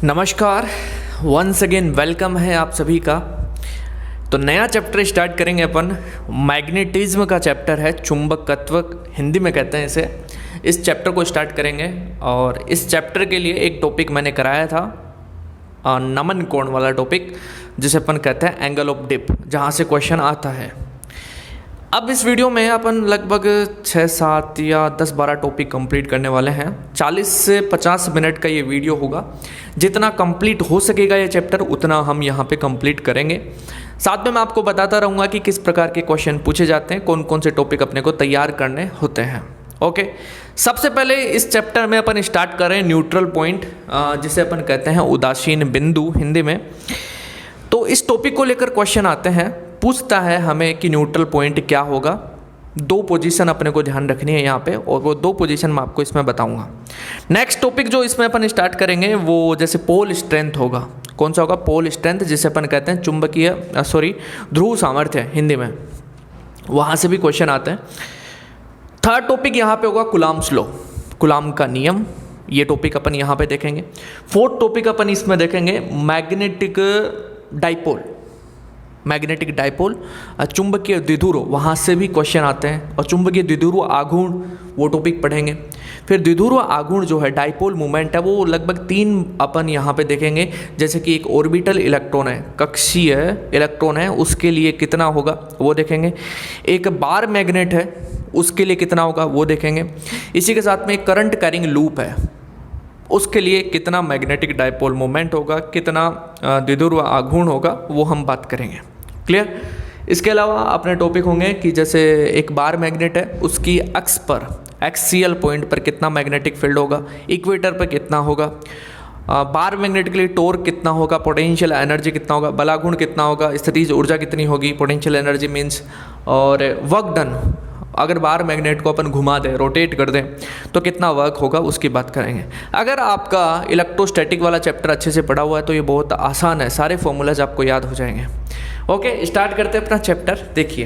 नमस्कार, once again welcome है आप सभी का। तो नया चैप्टर स्टार्ट करेंगे अपन। मैग्नेटिज्म का चैप्टर है, चुंबकत्व हिंदी में कहते हैं इसे। इस चैप्टर को स्टार्ट करेंगे और इस चैप्टर के लिए एक टॉपिक मैंने कराया था, नमन कोण वाला टॉपिक, जिसे अपन कहते हैं एंगल ऑफ डिप, जहाँ से क्वेश्चन आता है। अब इस वीडियो में अपन लगभग 6, 7 या 10, 12 टॉपिक कंप्लीट करने वाले हैं। 40 से 50 मिनट का ये वीडियो होगा। जितना कंप्लीट हो सकेगा ये चैप्टर उतना हम यहाँ पे कंप्लीट करेंगे। साथ में मैं आपको बताता रहूँगा कि किस प्रकार के क्वेश्चन पूछे जाते हैं, कौन कौन से टॉपिक अपने को तैयार करने होते हैं। ओके, सबसे पहले इस चैप्टर में अपन स्टार्ट कर रहे हैं न्यूट्रल पॉइंट, जिसे अपन कहते हैं उदासीन बिंदु हिंदी में। तो इस टॉपिक को लेकर क्वेश्चन आते हैं, पूछता है हमें कि न्यूट्रल पॉइंट क्या होगा। 2 पोजीशन अपने को ध्यान रखनी है यहाँ पे, और वो 2 पोजीशन मैं आपको इसमें बताऊंगा। नेक्स्ट टॉपिक जो इसमें अपन स्टार्ट करेंगे वो जैसे पोल स्ट्रेंथ होगा। कौन सा होगा? पोल स्ट्रेंथ, जिसे अपन कहते हैं ध्रुव सामर्थ्य हिंदी में। वहाँ से भी क्वेश्चन आते हैं। थर्ड टॉपिक यहाँ पे होगा कुलाम्स लॉ, कुलाम का नियम। ये टॉपिक अपन यहाँ पे देखेंगे। फोर्थ टॉपिक अपन इसमें देखेंगे मैग्नेटिक डाइपोल, चुंबकीय द्विध्रुव, वहाँ से भी क्वेश्चन आते हैं। और चुंबकीय द्विध्रुव आघूर्ण, वो टॉपिक पढ़ेंगे। फिर द्विध्रुव आघूर्ण जो है, डाइपोल मूवमेंट है, वो लगभग 3 अपन यहाँ पे देखेंगे। जैसे कि एक ऑर्बिटल इलेक्ट्रॉन है, कक्षीय इलेक्ट्रॉन है, उसके लिए कितना होगा वो देखेंगे। एक बार मैग्नेट है, उसके लिए कितना होगा वो देखेंगे। इसी के साथ में एक करंट कैरिंग लूप है, उसके लिए कितना मैग्नेटिक डाइपोल मोमेंट होगा, कितना द्विध्रुव आघूर्ण होगा, वो हम बात करेंगे। क्लियर? इसके अलावा अपने टॉपिक होंगे कि जैसे एक बार मैग्नेट है, उसकी अक्ष पर, एक्सियल पॉइंट पर कितना मैग्नेटिक फील्ड होगा, इक्वेटर पर कितना होगा, बार मैग्नेट के लिए टॉर्क कितना होगा, पोटेंशियल एनर्जी कितना होगा, बलागुण कितना होगा, स्थितिज ऊर्जा कितनी होगी, पोटेंशियल एनर्जी मीन्स, और वर्क डन, अगर बार मैग्नेट को अपन घुमा दें, रोटेट कर दें, तो कितना वर्क होगा, उसकी बात करेंगे। अगर आपका इलेक्ट्रोस्टैटिक वाला चैप्टर अच्छे से पढ़ा हुआ है तो ये बहुत आसान है, सारे फॉर्मूलाज आपको याद हो जाएंगे। ओके, स्टार्ट करते हैं अपना चैप्टर। देखिए,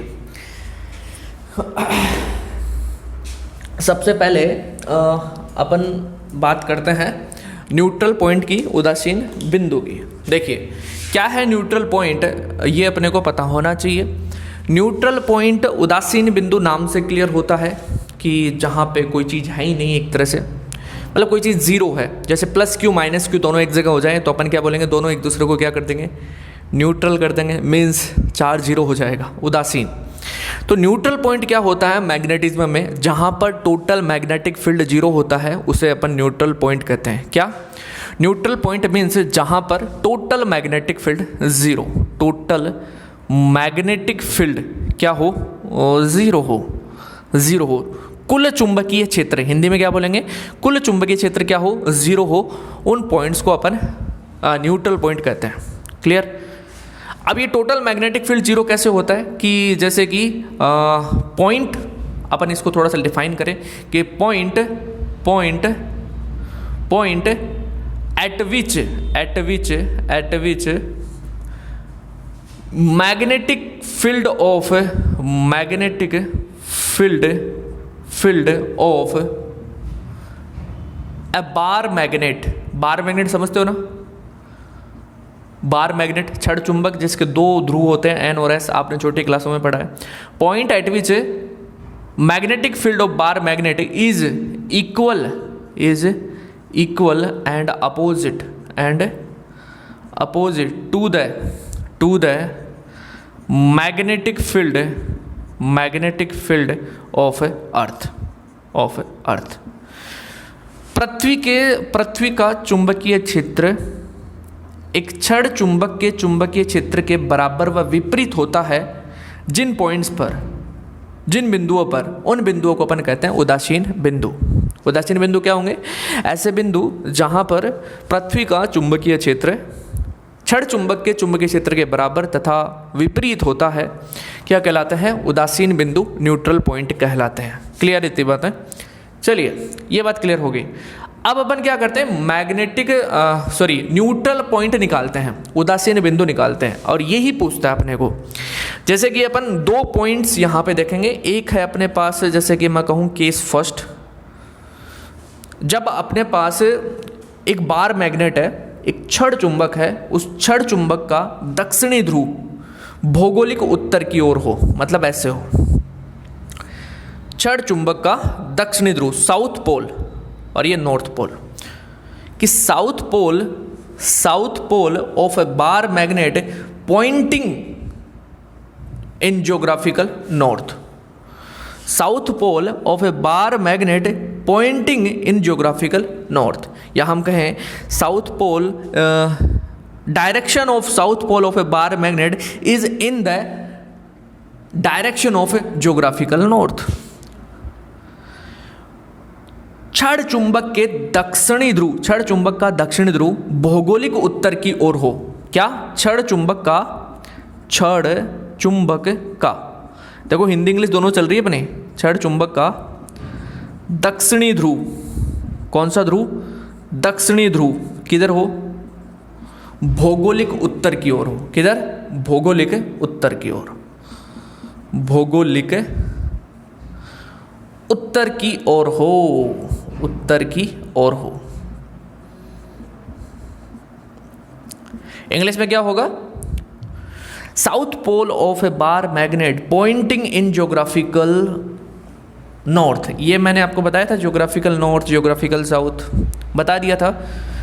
सबसे पहले अपन बात करते हैं न्यूट्रल पॉइंट की, उदासीन बिंदु की। देखिए, क्या है न्यूट्रल पॉइंट, ये अपने को पता होना चाहिए। न्यूट्रल पॉइंट उदासीन बिंदु नाम से क्लियर होता है कि जहाँ पे कोई चीज़ है ही नहीं, एक तरह से मतलब कोई चीज़ जीरो है। जैसे प्लस क्यू माइनस क्यू दोनों एक जगह हो जाए तो अपन क्या बोलेंगे, दोनों एक दूसरे को क्या कर देंगे, न्यूट्रल कर देंगे, मीन्स चार्ज जीरो हो जाएगा, उदासीन। तो न्यूट्रल पॉइंट क्या होता है मैग्नेटिज्म में, जहाँ पर टोटल मैग्नेटिक फील्ड जीरो होता है, उसे अपन न्यूट्रल पॉइंट कहते हैं। क्या? न्यूट्रल पॉइंट मीन्स जहाँ पर total magnetic field zero, total magnetic field क्या हो, जीरो हो। कुल चुंबकीय क्षेत्र, हिंदी में क्या बोलेंगे, कुल चुंबकीय क्षेत्र क्या हो, जीरो हो। उन पॉइंट्स को अपन न्यूट्रल पॉइंट कहते हैं। क्लियर? अब ये टोटल मैग्नेटिक फील्ड जीरो कैसे होता है कि जैसे कि पॉइंट, अपन इसको थोड़ा सा डिफाइन करें कि point at which magnetic field of a bar magnet समझते हो ना? बार मैग्नेट, छड़ चुंबक, जिसके 2 ध्रुव होते हैं, एन और एस, आपने छोटी क्लासों में पढ़ा है। Point at which magnetic field of bar magnet is equal and opposite to the magnetic field of earth. पृथ्वी का चुंबकीय क्षेत्र एक छड़ चुंबक के चुंबकीय क्षेत्र के बराबर व विपरीत होता है जिन पॉइंट्स पर, जिन बिंदुओं पर, उन बिंदुओं को अपन कहते हैं उदासीन बिंदु। उदासीन बिंदु क्या होंगे? ऐसे बिंदु जहां पर पृथ्वी का चुंबकीय क्षेत्र छड़ चुंबक के चुंबकीय क्षेत्र के बराबर तथा विपरीत होता है, क्या कहलाते हैं? उदासीन बिंदु, न्यूट्रल पॉइंट कहलाते हैं। क्लियर इतनी बात है? चलिए, ये बात क्लियर हो गई। अब अपन क्या करते हैं, न्यूट्रल पॉइंट निकालते हैं, उदासीन बिंदु निकालते हैं, और यही पूछता है अपने को। जैसे कि अपन 2 पॉइंट्स यहाँ पे देखेंगे। एक है अपने पास, जैसे कि मैं कहूँ केस फर्स्ट, जब अपने पास एक बार मैग्नेट है, एक क्षण चुंबक है, उस क्षण चुंबक का दक्षिणी ध्रुव भौगोलिक उत्तर की ओर हो, मतलब ऐसे हो, क्षण चुंबक का दक्षिणी ध्रुव साउथ पोल, और ये नॉर्थ पोल, कि south pole of a bar magnet pointing in geographical north, south pole of a bar magnet pointing in geographical north, या हम कहें south pole, direction of south pole of a bar magnet is in the direction of geographical north. क्षण चुंबक के दक्षिणी ध्रुव, क्षण चुंबक का दक्षिणी ध्रुव भौगोलिक उत्तर की ओर हो, क्या? क्षण चुंबक का, देखो हिंदी इंग्लिश दोनों चल रही है अपने, क्षण चुंबक का दक्षिणी ध्रुव, कौन सा ध्रुव? दक्षिणी ध्रुव, किधर हो? भौगोलिक उत्तर की ओर हो, किधर? भौगोलिक उत्तर की ओर, भौगोलिक उत्तर की ओर हो, उत्तर की ओर हो। इंग्लिश में क्या होगा? South pole of a bar magnet pointing in geographical north, ये मैंने आपको बताया था, ज्योग्राफिकल नॉर्थ, ज्योग्राफिकल साउथ बता दिया था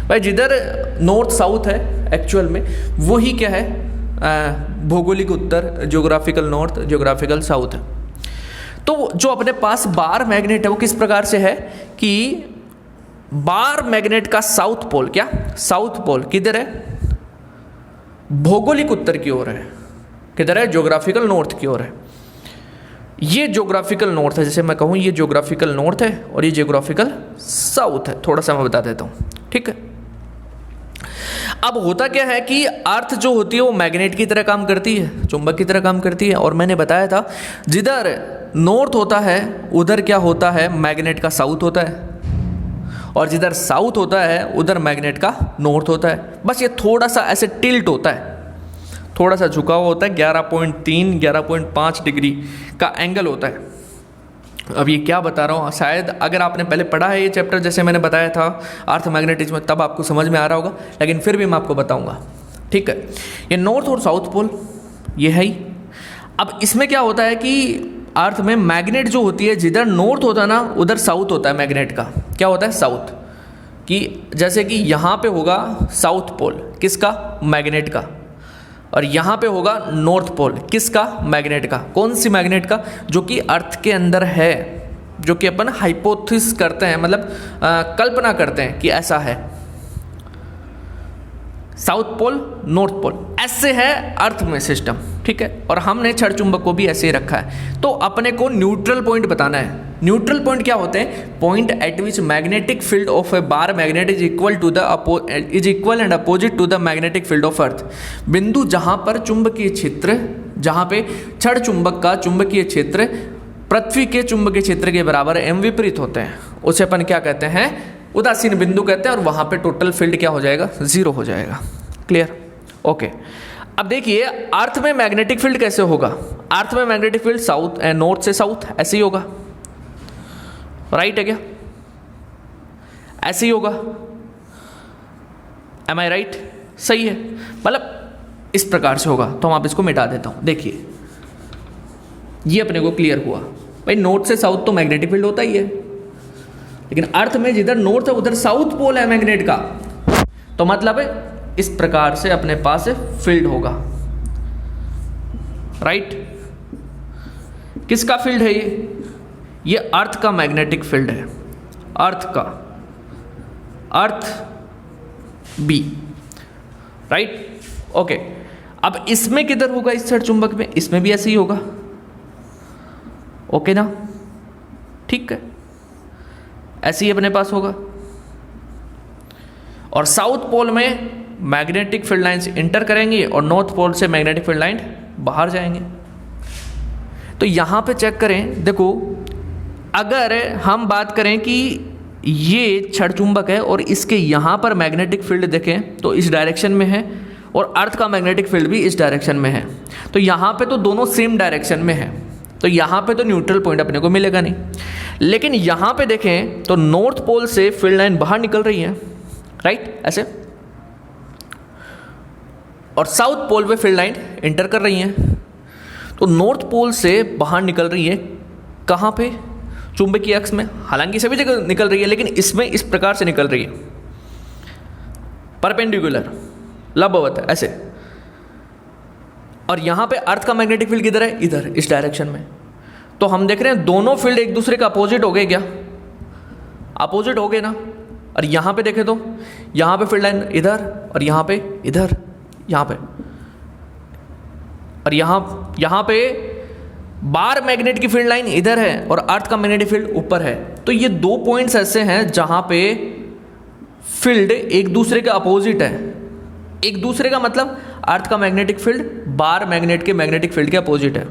भाई। जिधर नॉर्थ साउथ है एक्चुअल में वही क्या है? भौगोलिक उत्तर, ज्योग्राफिकल नॉर्थ, ज्योग्राफिकल साउथ है। तो जो अपने पास बार मैग्नेट है वो किस प्रकार से है कि बार मैग्नेट का साउथ पोल, क्या? साउथ पोल किधर है? भौगोलिक उत्तर की ओर है, किधर है? ज्योग्राफिकल नॉर्थ की ओर है। ये ज्योग्राफिकल नॉर्थ है, जैसे मैं कहूँ ये ज्योग्राफिकल नॉर्थ है और ये ज्योग्राफिकल साउथ है, थोड़ा सा मैं बता देता हूँ, ठीक है। अब होता क्या है कि अर्थ जो होती है वो मैग्नेट की तरह काम करती है, चुंबक की तरह काम करती है, और मैंने बताया था जिधर नॉर्थ होता है उधर क्या होता है? मैग्नेट का साउथ होता है, और जिधर साउथ होता है उधर मैग्नेट का नॉर्थ होता है। बस ये थोड़ा सा ऐसे टिल्ट होता है, थोड़ा सा झुका हुआ होता है, 11.3 11.5 डिग्री का एंगल होता है। अब ये क्या बता रहा हूँ, शायद अगर आपने पहले पढ़ा है ये चैप्टर, जैसे मैंने बताया था अर्थ मैग्नेटिज्म, तब आपको समझ में आ रहा होगा, लेकिन फिर भी मैं आपको बताऊंगा, ठीक है। ये नॉर्थ और साउथ पोल ये है ही। अब इसमें क्या होता है कि अर्थ में मैग्नेट जो होती है, जिधर नॉर्थ होता है ना उधर साउथ होता है मैग्नेट का, क्या होता है? साउथ, कि जैसे कि यहाँ पे होगा साउथ पोल, किसका? मैग्नेट का, और यहाँ पे होगा नॉर्थ पोल, किसका? मैग्नेट का। कौन सी मैग्नेट का? जो कि अर्थ के अंदर है, जो कि अपन हाइपोथेसिस करते हैं, मतलब कल्पना करते हैं कि ऐसा है। साउथ पोल, नॉर्थ पोल, ऐसे है अर्थ में सिस्टम, ठीक है। और हमने क्षण चुंबक को भी ऐसे ही रखा है। तो अपने को न्यूट्रल पॉइंट बताना है। न्यूट्रल पॉइंट क्या होते हैं? Point at which magnetic field of a bar magnet is equal and opposite to the magnetic field of earth. बिंदु जहां पर चुंबकीय क्षेत्र, जहां पे क्षण चुंबक का चुंबकीय क्षेत्र पृथ्वी के चुंबकीय क्षेत्र के बराबर एवं विपरीत होते हैं, उसे अपन क्या कहते हैं? उदासीन बिंदु कहते हैं। और वहां पे टोटल फील्ड क्या हो जाएगा? 0 हो जाएगा। क्लियर? ओके। अब देखिए अर्थ में मैग्नेटिक फील्ड कैसे होगा? अर्थ में मैग्नेटिक फील्ड साउथ, नॉर्थ से साउथ ऐसे ही होगा, राइट है क्या? ऐसे ही होगा। एम आई राइट? सही है, मतलब इस प्रकार से होगा। तो हम आप इसको मिटा देता हूं। देखिए ये अपने को क्लियर हुआ भाई, नॉर्थ से साउथ तो मैग्नेटिक फील्ड होता ही है, लेकिन अर्थ में जिधर नॉर्थ है उधर साउथ पोल है मैग्नेट का, तो मतलब इस प्रकार से अपने पास फील्ड होगा, राइट। किसका फील्ड है ये अर्थ का मैग्नेटिक फील्ड है, अर्थ का, अर्थ बी, राइट। ओके, अब इसमें किधर होगा? इस क्षण चुंबक में, इसमें भी ऐसे ही होगा, ओके ना? ठीक है, ऐसे ही अपने पास होगा। और साउथ पोल में मैग्नेटिक फील्ड लाइंस इंटर करेंगी और नॉर्थ पोल से मैग्नेटिक फील्ड लाइन बाहर जाएंगे। तो यहां पे चेक करें, देखो अगर हम बात करें कि ये क्षण चुंबक है और इसके यहां पर मैग्नेटिक फील्ड देखें तो इस डायरेक्शन में है, और अर्थ का मैग्नेटिक फील्ड भी इस डायरेक्शन में है, तो यहां पे तो दोनों सेम डायरेक्शन में है, तो यहां पे तो न्यूट्रल पॉइंट अपने को मिलेगा नहीं। लेकिन यहां पे देखें तो नॉर्थ पोल से फील्ड लाइन बाहर निकल रही है, राइट, ऐसे। और साउथ पोल पे फील्ड लाइन इंटर कर रही हैं। तो नॉर्थ पोल से बाहर निकल रही है, कहाँ पे? चुंबकीय अक्ष में। हालांकि सभी जगह निकल रही है, लेकिन इसमें इस प्रकार से निकल रही है, परपेंडिकुलर, लंबवत ऐसे। और यहाँ पे अर्थ का मैग्नेटिक फील्ड किधर है? इधर, इस डायरेक्शन में। तो हम देख रहे हैं दोनों फील्ड एक दूसरे का अपोजिट हो गए क्या? अपोजिट हो गए ना। और यहाँ पे देखें तो यहाँ पे फील्ड लाइन इधर, और यहाँ पे इधर, यहाँ पे, और यहाँ पे बार मैग्नेट की फील्ड लाइन इधर है और अर्थ का मैग्नेटिक फील्ड ऊपर है। तो ये दो पॉइंट्स ऐसे हैं जहां पे फील्ड एक दूसरे के अपोजिट है। एक दूसरे का मतलब अर्थ का मैग्नेटिक फील्ड बार मैग्नेट के मैग्नेटिक फील्ड के अपोजिट है।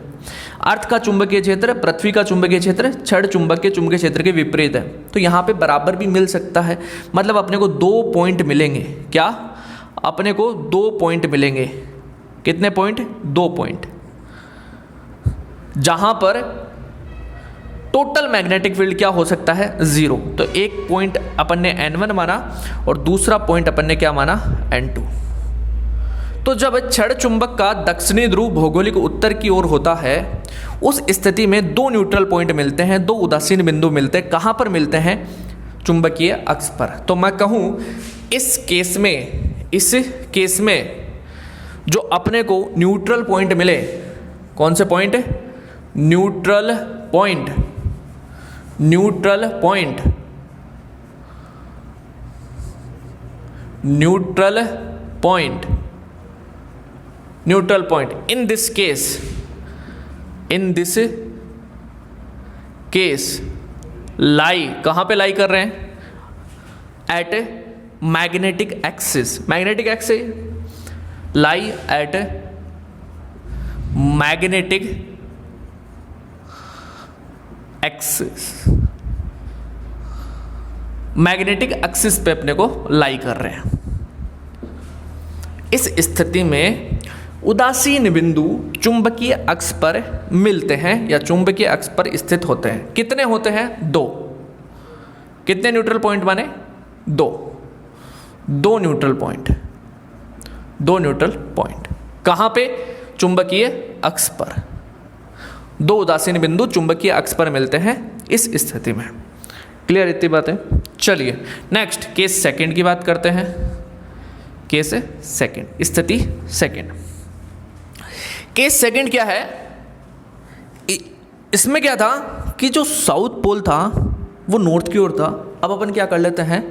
अर्थ का चुंबकीय क्षेत्र पृथ्वी का चुंबकीय क्षेत्र क्षण चुंबक के चुंबकीय क्षेत्र के विपरीत है। तो यहाँ पे बराबर भी मिल सकता है, मतलब अपने को 2 पॉइंट मिलेंगे। क्या? अपने को 2 पॉइंट मिलेंगे। कितने पॉइंट? 2 पॉइंट, जहां पर टोटल मैग्नेटिक फील्ड क्या हो सकता है? 0। तो एक पॉइंट अपन ने N1 माना और दूसरा पॉइंट अपन ने क्या माना? N2। तो जब क्षण चुंबक का दक्षिणी ध्रुव भौगोलिक उत्तर की ओर होता है, उस स्थिति में 2 न्यूट्रल पॉइंट मिलते हैं, 2 उदासीन बिंदु मिलते हैं। कहां पर मिलते हैं? चुंबकीय अक्ष पर। तो मैं कहूं इस केस में जो अपने को न्यूट्रल पॉइंट मिले, कौन से point? Neutral point. Neutral point, neutral point, neutral point. In this case lie, कहां पे लाई कर रहे हैं? At magnetic axis. Magnetic axis lie at magnetic axis. Magnetic axis पे अपने को लाई कर रहे हैं। इस स्थिति में उदासीन बिंदु चुंबकीय अक्ष पर मिलते हैं या चुंबकीय अक्ष पर स्थित होते हैं। कितने होते हैं? 2। कितने न्यूट्रल पॉइंट माने? 2 न्यूट्रल पॉइंट। 2 न्यूट्रल पॉइंट कहां पे? चुंबकीय अक्ष पर। 2 उदासीन बिंदु चुंबकीय अक्ष पर मिलते हैं इस स्थिति में। क्लियर इतनी बातें? चलिए नेक्स्ट केस सेकंड की बात करते हैं। केस सेकंड, स्थिति सेकंड। केस सेकंड क्या है? इसमें क्या था कि जो साउथ पोल था वो नॉर्थ की ओर था। अब अपन क्या कर लेते हैं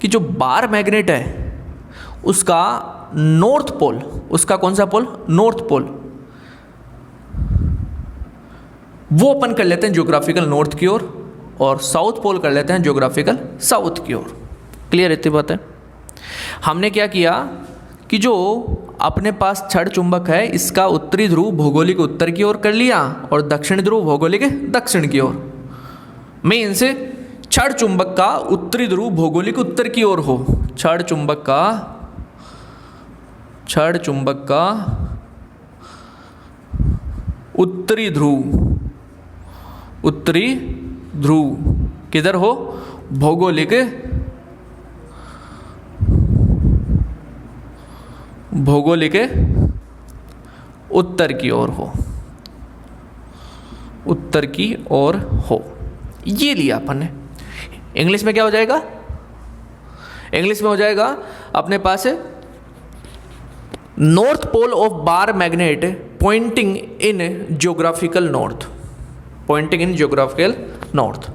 कि जो बार मैग्नेट है उसका नॉर्थ पोल, उसका कौन सा पोल? नॉर्थ पोल, वो अपन कर लेते हैं ज्योग्राफिकल नॉर्थ की ओर, और साउथ पोल कर लेते हैं ज्योग्राफिकल साउथ की ओर। क्लियर इतनी बात है? हमने क्या किया कि जो अपने पास क्षण चुंबक है इसका उत्तरी ध्रुव भौगोलिक उत्तर की ओर कर लिया और दक्षिण ध्रुव भौगोलिक दक्षिण की ओर। मीन्स क्षण चुंबक का उत्तरी ध्रुव भौगोलिक उत्तर की ओर हो। क्षण चुंबक का उत्तरी ध्रुव किधर हो? भौगोलिक उत्तर की ओर हो। उत्तर की ओर हो, ये लिया अपन ने। इंग्लिश में क्या हो जाएगा? इंग्लिश में हो जाएगा अपने पास north pole of bar magnet pointing in geographical north. Pointing in geographical north.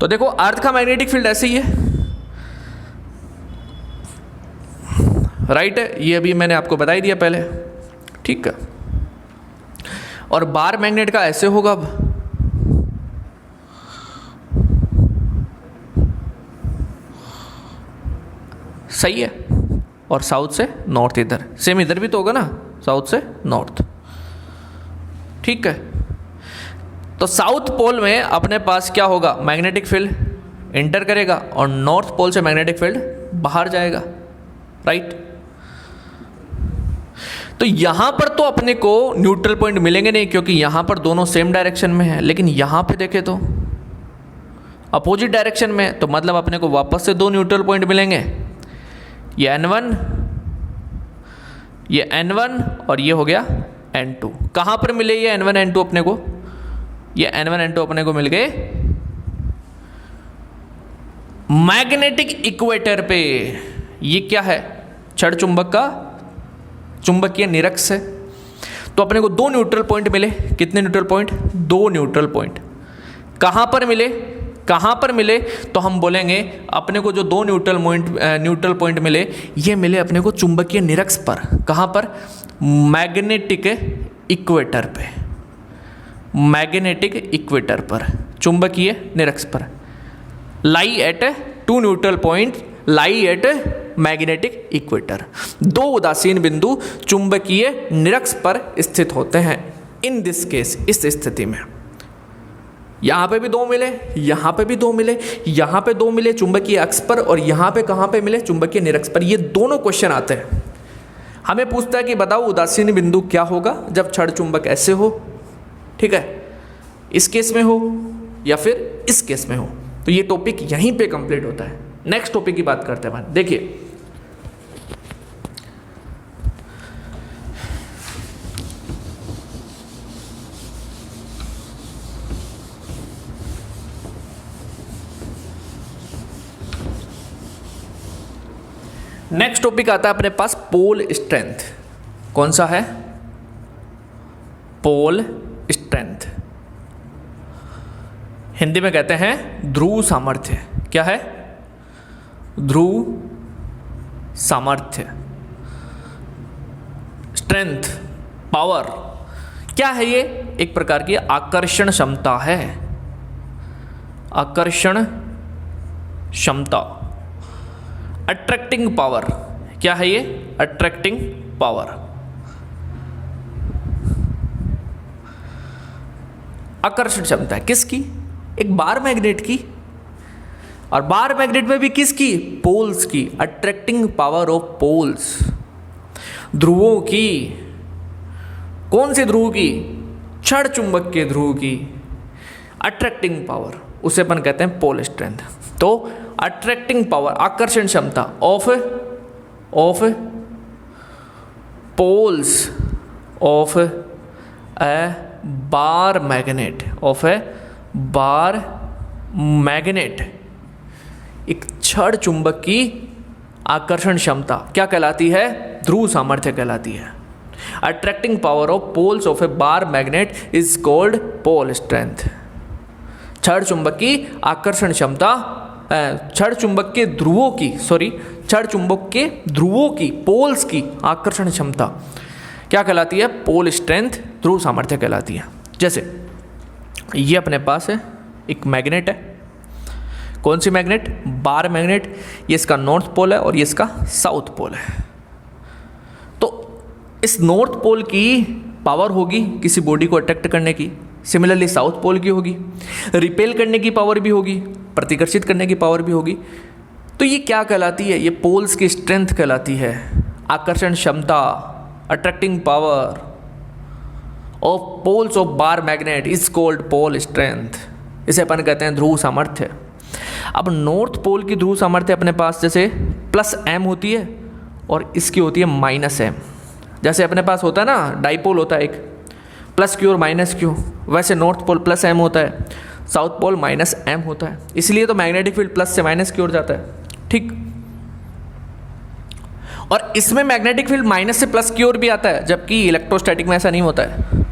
तो देखो अर्थ का मैग्नेटिक फील्ड ऐसे ही है, राइट है, ये अभी मैंने आपको बता ही दिया पहले, ठीक है। और बार मैग्नेट का ऐसे होगा। अब सही है। और साउथ से नॉर्थ, इधर सेम, इधर भी तो होगा ना, साउथ से नॉर्थ, ठीक है। तो साउथ पोल में अपने पास क्या होगा? मैग्नेटिक फील्ड एंटर करेगा और नॉर्थ पोल से मैग्नेटिक फील्ड बाहर जाएगा, राइट। तो यहां पर तो अपने को न्यूट्रल पॉइंट मिलेंगे नहीं क्योंकि यहां पर दोनों सेम डायरेक्शन में है, लेकिन यहां पे देखें तो अपोजिट डायरेक्शन में, तो मतलब अपने को वापस से 2 न्यूट्रल पॉइंट मिलेंगे। ये N1, ये N1 और ये हो गया N2। कहाँ पर मिले ये N1 N2 अपने को? ये N1 N2 अपने को मिल गए मैग्नेटिक इक्वेटर पे। ये क्या है? छड़ चुंबक का चुंबकीय निरक्ष है। तो अपने को दो न्यूट्रल पॉइंट मिले। कितने न्यूट्रल पॉइंट? दो न्यूट्रल पॉइंट। कहाँ पर मिले? कहाँ पर मिले? तो हम बोलेंगे अपने को जो दो न्यूट्रल पॉइंट मिले, ये मिले अपने को चुंबकीय निरक्ष पर। कहाँ पर? मैग्नेटिक इक्वेटर पे। मैग्नेटिक इक्वेटर पर, चुंबकीय निरक्ष पर। Lie at two neutral point lie at magnetic equator. दो उदासीन बिंदु चुंबकीय निरक्ष पर स्थित होते हैं। इन दिस केस, इस स्थिति में यहां पे भी दो मिले, यहां पे भी दो मिले, यहां पे दो मिले चुंबकीय अक्ष पर, और यहां पे कहां पे मिले? चुंबकीय निरक्ष पर। ये दोनों क्वेश्चन आते हैं। हमें पूछता है कि बताओ उदासीन बिंदु क्या होगा जब छड़ चुंबक ऐसे हो, ठीक है, इस केस में हो या फिर इस केस में हो। तो ये टॉपिक यहीं पे कंप्लीट होता है। नेक्स्ट टॉपिक की बात करते हैं। देखिए, नेक्स्ट टॉपिक आता है अपने पास पोल स्ट्रेंथ। कौन सा है? Pole strength. हिंदी में कहते हैं ध्रुव सामर्थ्य। क्या है? ध्रुव सामर्थ्य। Strength, power. क्या है ये? एक प्रकार की आकर्षण क्षमता है। आकर्षण क्षमता। Attracting power. क्या है ये? Attracting power. आकर्षण क्षमता किसकी? एक बार मैग्नेट की। और बार मैग्नेट में भी किसकी? पोल्स की। अट्रैक्टिंग पावर ऑफ पोल्स, ध्रुवों की। कौन से ध्रुव की? छड़ चुंबक के ध्रुव की। अट्रैक्टिंग पावर, उसे अपन कहते हैं पोल स्ट्रेंथ। तो अट्रैक्टिंग पावर, आकर्षण क्षमता of poles of a bar magnet, of a bar magnet. एक छड़ चुंबक की आकर्षण क्षमता क्या कहलाती है? ध्रुव सामर्थ्य कहलाती है। Attracting power of poles of a bar magnet is called pole strength. छड़ चुंबक की आकर्षण क्षमता, छड़ चुंबक के ध्रुवों की, छड़ चुंबक के ध्रुवों की, पोल्स की आकर्षण क्षमता क्या कहलाती है? पोल स्ट्रेंथ, ध्रुव सामर्थ्य कहलाती है। जैसे ये अपने पास है एक मैग्नेट है। कौन सी मैग्नेट? बार मैग्नेट। ये इसका नॉर्थ पोल है और ये इसका साउथ पोल है। तो इस नॉर्थ पोल की पावर होगी किसी बॉडी को अट्रैक्ट करने की, सिमिलरली साउथ पोल की होगी। रिपेल करने की पावर भी होगी, प्रतिकर्षित करने की पावर भी होगी। तो ये क्या कहलाती है? ये पोल्स की स्ट्रेंथ कहलाती है। आकर्षण क्षमता, attracting power of poles of bar magnet is called pole strength. इसे अपन कहते हैं ध्रुव सामर्थ्य। अब नॉर्थ पोल की ध्रुव सामर्थ्य अपने पास जैसे +m होती है और इसकी होती है -m। जैसे अपने पास होता है ना, डाइपोल होता है एक, +q और -q, वैसे नॉर्थ पोल +m होता है, साउथ पोल -m होता है। इसलिए तो मैग्नेटिक फील्ड प्लस से माइनस की ओर जाता है, ठीक। और इसमें मैग्नेटिक फील्ड माइनस से प्लस की ओर भी आता है, जबकि इलेक्ट्रोस्टैटिक में ऐसा नहीं होता है।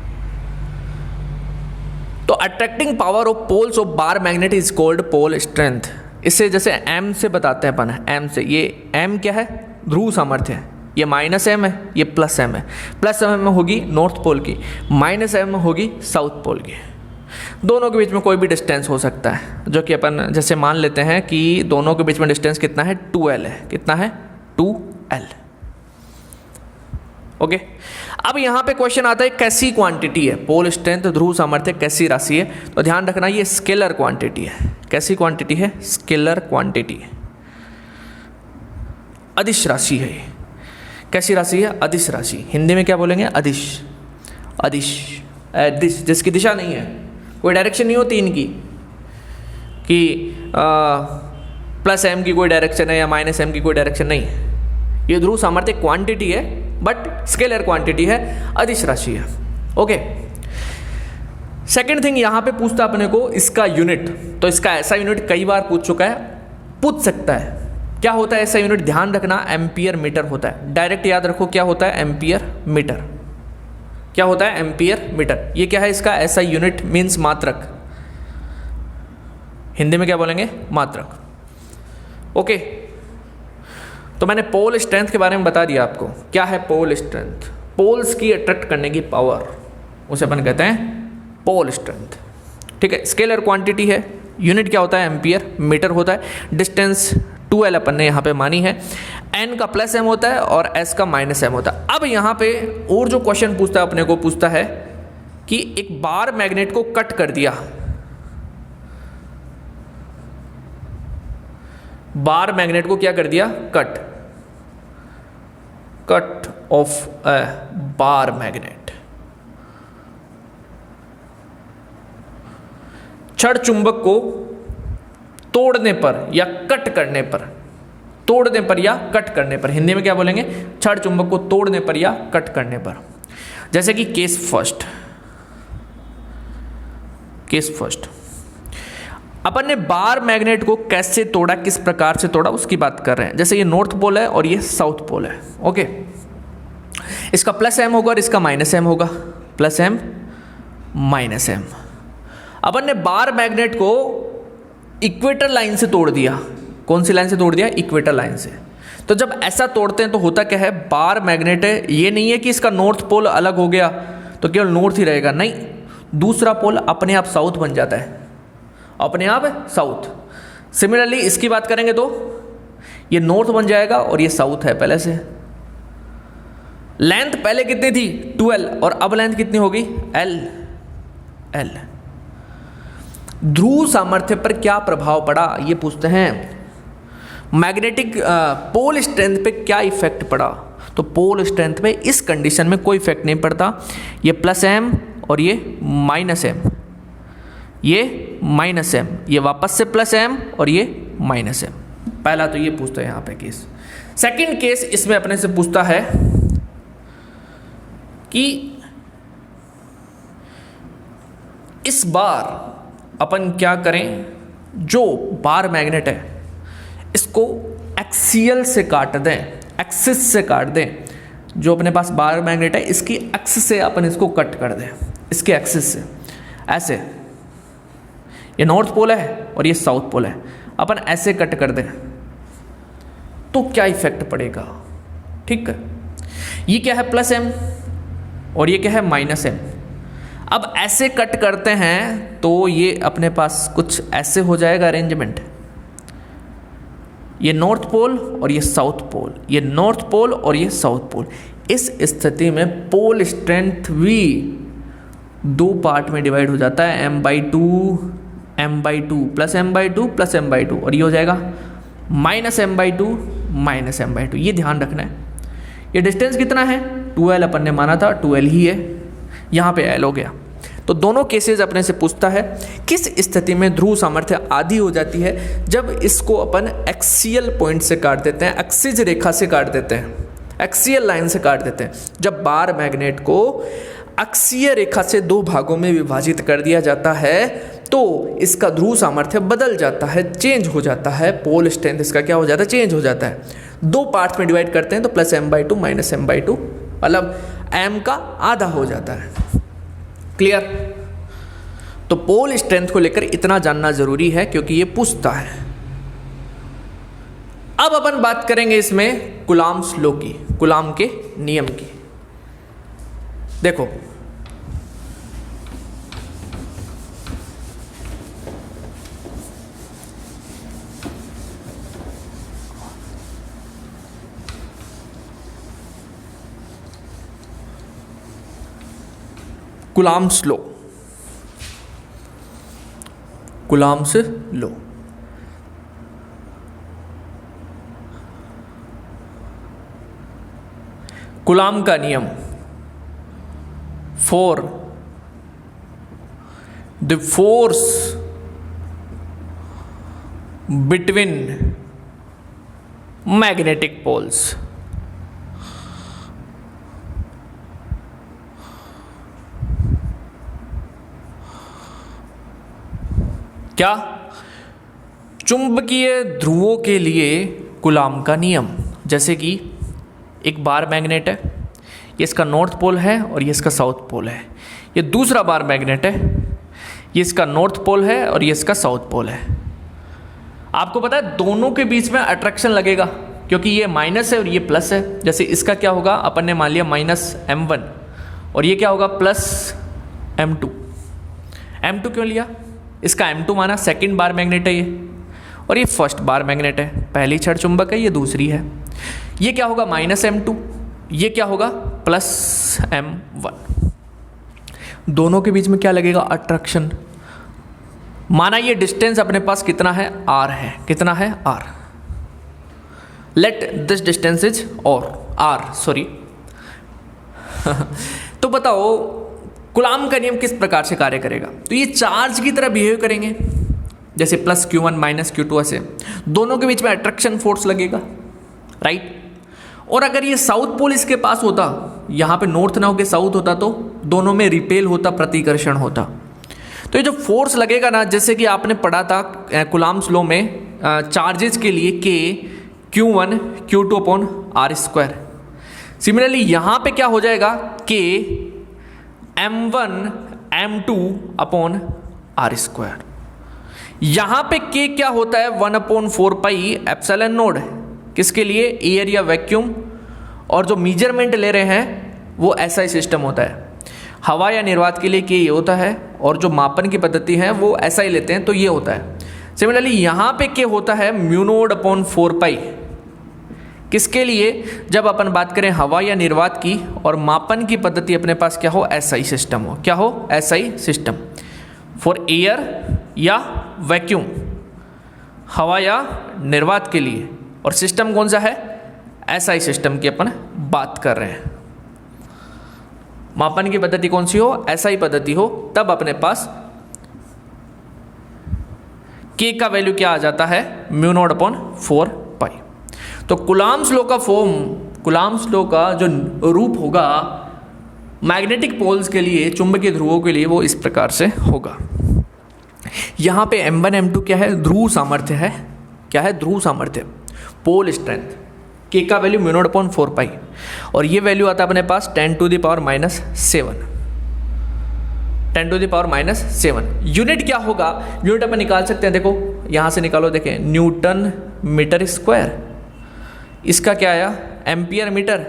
तो attracting power of poles of bar magnet is called pole strength. इससे जैसे m से बताते हैं अपन, m से, ये m क्या है? ध्रुव सामर्थ्य है। ये -m है, ये +m है। +m होगी नॉर्थ पोल की, -m होगी साउथ पोल की। दोनों के बीच में कोई भी डिस्टेंस हो सकता है, जो कि अपन जैसे मान लेते हैं कि दोनों के बीच में डिस्टेंस कितना है? 2l है। कितना है? 2l। ओके। अब यहाँ पे क्वेश्चन आता है कैसी क्वांटिटी है? पोल स्ट्रेंथ, ध्रुव सामर्थ्य कैसी राशि है? तो ध्यान रखना ये स्केलर क्वांटिटी है। कैसी क्वांटिटी है? Scalar quantity. अदिश राशि है ये। कैसी राशि है? अदिश राशि। हिंदी में क्या बोलेंगे? अदिश। अदिश, जिसकी दिशा नहीं है, कोई डायरेक्शन नहीं होती इनकी कि +m की कोई डायरेक्शन है या -m की कोई डायरेक्शन नहीं। ये ध्रुव सामर्थ्य क्वांटिटी है बट स्केलर क्वांटिटी है, अदिश राशि है। ओके, सेकेंड थिंग यहाँ पे पूछता अपने को इसका यूनिट, तो इसका ऐसा यूनिट कई बार पूछ चुका है, पूछ सकता है। क्या होता है ऐसा यूनिट, ध्यान रखना एम्पियर मीटर होता है। डायरेक्ट याद रखो क्या होता है, एम्पियर मीटर। क्या होता है, एम्पियर मीटर। ये क्या है इसका ऐसा यूनिट, मीन्स मात्रक। हिंदी में क्या बोलेंगे, मात्रक। ओके, तो मैंने पोल स्ट्रेंथ के बारे में बता दिया आपको। क्या है पोल स्ट्रेंथ, पोल्स की अट्रैक्ट करने की पावर, उसे अपन कहते हैं पोल स्ट्रेंथ। ठीक है, स्केलर क्वांटिटी है, यूनिट क्या होता है, एम्पियर मीटर होता है। डिस्टेंस 2L अपन ने यहाँ पे मानी है, N का प्लस M होता है और S का माइनस M होता है। अब यहाँ पे और जो क्वेश्चन पूछता है अपने को, पूछता है कि एक बार मैग्नेट को कट कर दिया, बार मैग्नेट को क्या कर दिया, cut of a bar magnet. छड़ चुंबक को तोड़ने पर या कट करने पर, तोड़ने पर या कट करने पर, हिंदी में क्या बोलेंगे, छड़ चुंबक को तोड़ने पर या कट करने पर। जैसे कि केस फर्स्ट, अपन ने बार मैग्नेट को कैसे तोड़ा, किस प्रकार से तोड़ा, उसकी बात कर रहे हैं। जैसे ये नॉर्थ पोल है और ये साउथ पोल है। ओके, इसका प्लस M होगा और इसका माइनस M होगा, प्लस M माइनस M। अपन ने बार मैग्नेट को इक्वेटर लाइन से तोड़ दिया। कौन सी लाइन से तोड़ दिया, इक्वेटर लाइन से। तो जब ऐसा तोड़ते हैं तो होता क्या है, बार मैग्नेट है, ये नहीं है कि इसका नॉर्थ पोल अलग हो गया तो केवल नॉर्थ ही रहेगा, नहीं, दूसरा पोल अपने आप साउथ बन जाता है, अपने आप साउथ। सिमिलरली इसकी बात करेंगे तो ये नॉर्थ बन जाएगा और ये साउथ है पहले से। लेंथ पहले कितनी थी, 2L, और अब लेंथ कितनी होगी, L। ध्रुव सामर्थ्य पर क्या प्रभाव पड़ा, ये पूछते हैं। मैग्नेटिक पोल स्ट्रेंथ पे क्या इफेक्ट पड़ा, तो पोल स्ट्रेंथ पे इस कंडीशन में कोई इफेक्ट नहीं पड़ता। ये प्लस M और ये माइनस M, ये माइनस M, ये वापस से प्लस M और ये माइनस M। पहला तो ये पूछता है यहाँ पे केस। सेकंड केस इसमें अपने से पूछता है कि इस बार अपन क्या करें, जो बार मैग्नेट है इसको एक्सियल से काट दें, एक्सिस से काट दें। जो अपने पास बार मैग्नेट है इसकी एक्सिस से अपन इसको कट कर दें, इसके एक्सिस से ऐसे। ये नॉर्थ पोल है और ये साउथ पोल है, अपन ऐसे कट कर दें तो क्या इफेक्ट पड़ेगा। ठीक है, ये क्या है, प्लस M और ये क्या है, माइनस M। अब ऐसे कट करते हैं तो ये अपने पास कुछ ऐसे हो जाएगा अरेंजमेंट। ये नॉर्थ पोल और ये साउथ पोल, ये नॉर्थ पोल और ये साउथ पोल। इस स्थिति में पोल स्ट्रेंथ भी दो पार्ट में डिवाइड हो जाता है, m/2 plus m/2 plus m/2, और ये हो जाएगा माइनस m/2 माइनस m/2। ये ध्यान रखना है। ये डिस्टेंस कितना है, 2L अपन ने माना था, 2L ही है, यहाँ पे L हो गया। तो दोनों केसेस अपने से पूछता है किस स्थिति में ध्रुव सामर्थ्य आधी हो जाती है, जब इसको अपन एक्सियल पॉइंट से काट देते हैं, एक्सिज रेखा से काट देते हैं, एक्सियल लाइन से काट देते हैं। जब बार मैग्नेट को अक्षीय रेखा से दो भागों में विभाजित कर दिया जाता है तो इसका ध्रुव सामर्थ्य बदल जाता है, चेंज हो जाता है। पोल स्ट्रेंथ इसका क्या हो जाता है, चेंज हो जाता है। दो पार्ट्स में डिवाइड करते हैं तो प्लस m/2 माइनस m/2, मतलब m का आधा हो जाता है। क्लियर। तो पोल स्ट्रेंथ को लेकर इतना जानना जरूरी है क्योंकि ये पूछता है। अब अपन बात करेंगे इसमें कूलॉम्स लॉ की, कूलॉम के नियम की। देखो Coulomb's law, Coulomb's law. Coulomb का नियम, for the force between magnetic poles, क्या? चुंबकीय ध्रुवों के लिए कूलाम का नियम। जैसे कि एक बार मैग्नेट है, ये इसका नॉर्थ पोल है और ये इसका साउथ पोल है। ये दूसरा बार मैग्नेट है, ये इसका नॉर्थ पोल है और ये इसका साउथ पोल है। आपको पता है दोनों के बीच में अट्रैक्शन लगेगा, क्योंकि ये माइनस है और ये प्लस है। जैसे इसका क्या होगा, अपन ने मान लिया -m1 और ये क्या होगा +m2। m2 क्यों लिया? इसका m2 माना सेकंड बार मैग्नेट है ये, और ये फर्स्ट बार मैग्नेट है। पहली छड़ चुंबक है, ये दूसरी है। ये क्या होगा -m2, ये क्या होगा +m1। दोनों के बीच में क्या लगेगा, अट्रैक्शन। माना ये डिस्टेंस अपने पास कितना है, r है। कितना है, r। Let this distance is r sorry. तो बताओ कूलाम का नियम किस प्रकार से कार्य करेगा। तो ये चार्ज की तरह बिहेव करेंगे, जैसे +q1 -q2 ऐसे। दोनों के बीच में अट्रैक्शन फोर्स लगेगा, राइट। और अगर ये साउथ पोल इसके पास होता, यहाँ पे नॉर्थ ना होके साउथ होता, तो दोनों में रिपेल होता, प्रतिकर्षण होता। तो ये जो फोर्स लगेगा ना, जैसे कि आपने पढ़ा था कूलाम्स लॉ में चार्जेस के लिए K Q1 Q2 upon r²। Similarly यहाँ पे क्या हो जाएगा, K M1 M2 upon r²। यहाँ पे K क्या होता है, 1/4 पाई एप्सिलॉन नॉट। किसके लिए, एयर या वैक्यूम। और जो मेजरमेंट ले रहे हैं वो SI सिस्टम होता है। हवा या निर्वात के लिए K ये होता है, और जो मापन की पद्धति है वो SI लेते हैं, तो ये होता है। सिमिलरली यहाँ पे K होता है μ0/4 पाई। किसके लिए, जब अपन बात करें हवा या निर्वात की, और मापन की पद्धति अपने पास क्या हो, SI सिस्टम हो। क्या हो, SI सिस्टम। फॉर एयर या वैक्यूम, हवा या निर्वात के लिए। और सिस्टम कौन सा है, SI सिस्टम की अपन बात कर रहे हैं। मापन की पद्धति कौन सी हो, SI पद्धति हो, तब अपने पास K का वैल्यू क्या आ जाता है, μ0/4 पाई। तो कूलाम्स लॉ का फॉर्म, कूलाम्स लॉ का जो रूप होगा मैग्नेटिक पोल्स के लिए, चुंबकीय ध्रुवों के लिए, वो इस प्रकार से होगा। यहाँ पे M1 M2 क्या है, ध्रुव सामर्थ्य है। क्या है, ध्रुव सामर्थ्य, पोल स्ट्रेंथ। K का वैल्यू μ0/4 पाई, और ये वैल्यू आता है अपने पास 10⁻⁻⁷ 10⁻⁻⁷। यूनिट क्या होगा, यूनिट अपन निकाल सकते हैं। देखो यहाँ से निकालो, देखें न्यूटन मीटर स्क्वायर। इसका क्या आया, एम्पियर मीटर,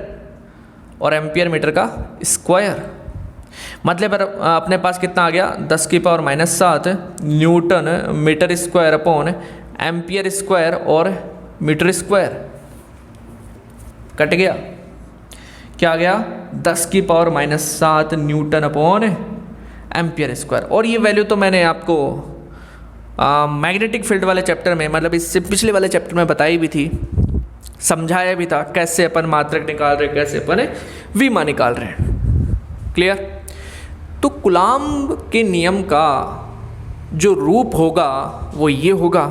और एम्पियर मीटर का स्क्वायर। मतलब अपने पास कितना आ गया, 10⁻⁷ newton metre square upon ampere square और मीटर स्क्वायर। कट गया, क्या आ गया, 10⁻⁷ न्यूटन अपॉन एम्पियर स्क्वायर। और ये वैल्यू तो मैंने आपको मैग्नेटिक फील्ड वाले चैप्टर में, मतलब इससे पिछले वाले चैप्टर में बताई भी थी, समझाया भी था, कैसे अपन मात्रक निकाल रहे, कैसे अपन विमा निकाल रहे हैं। क्लियर। तो कूलाम के नियम का जो रूप होगा वो ये होगा,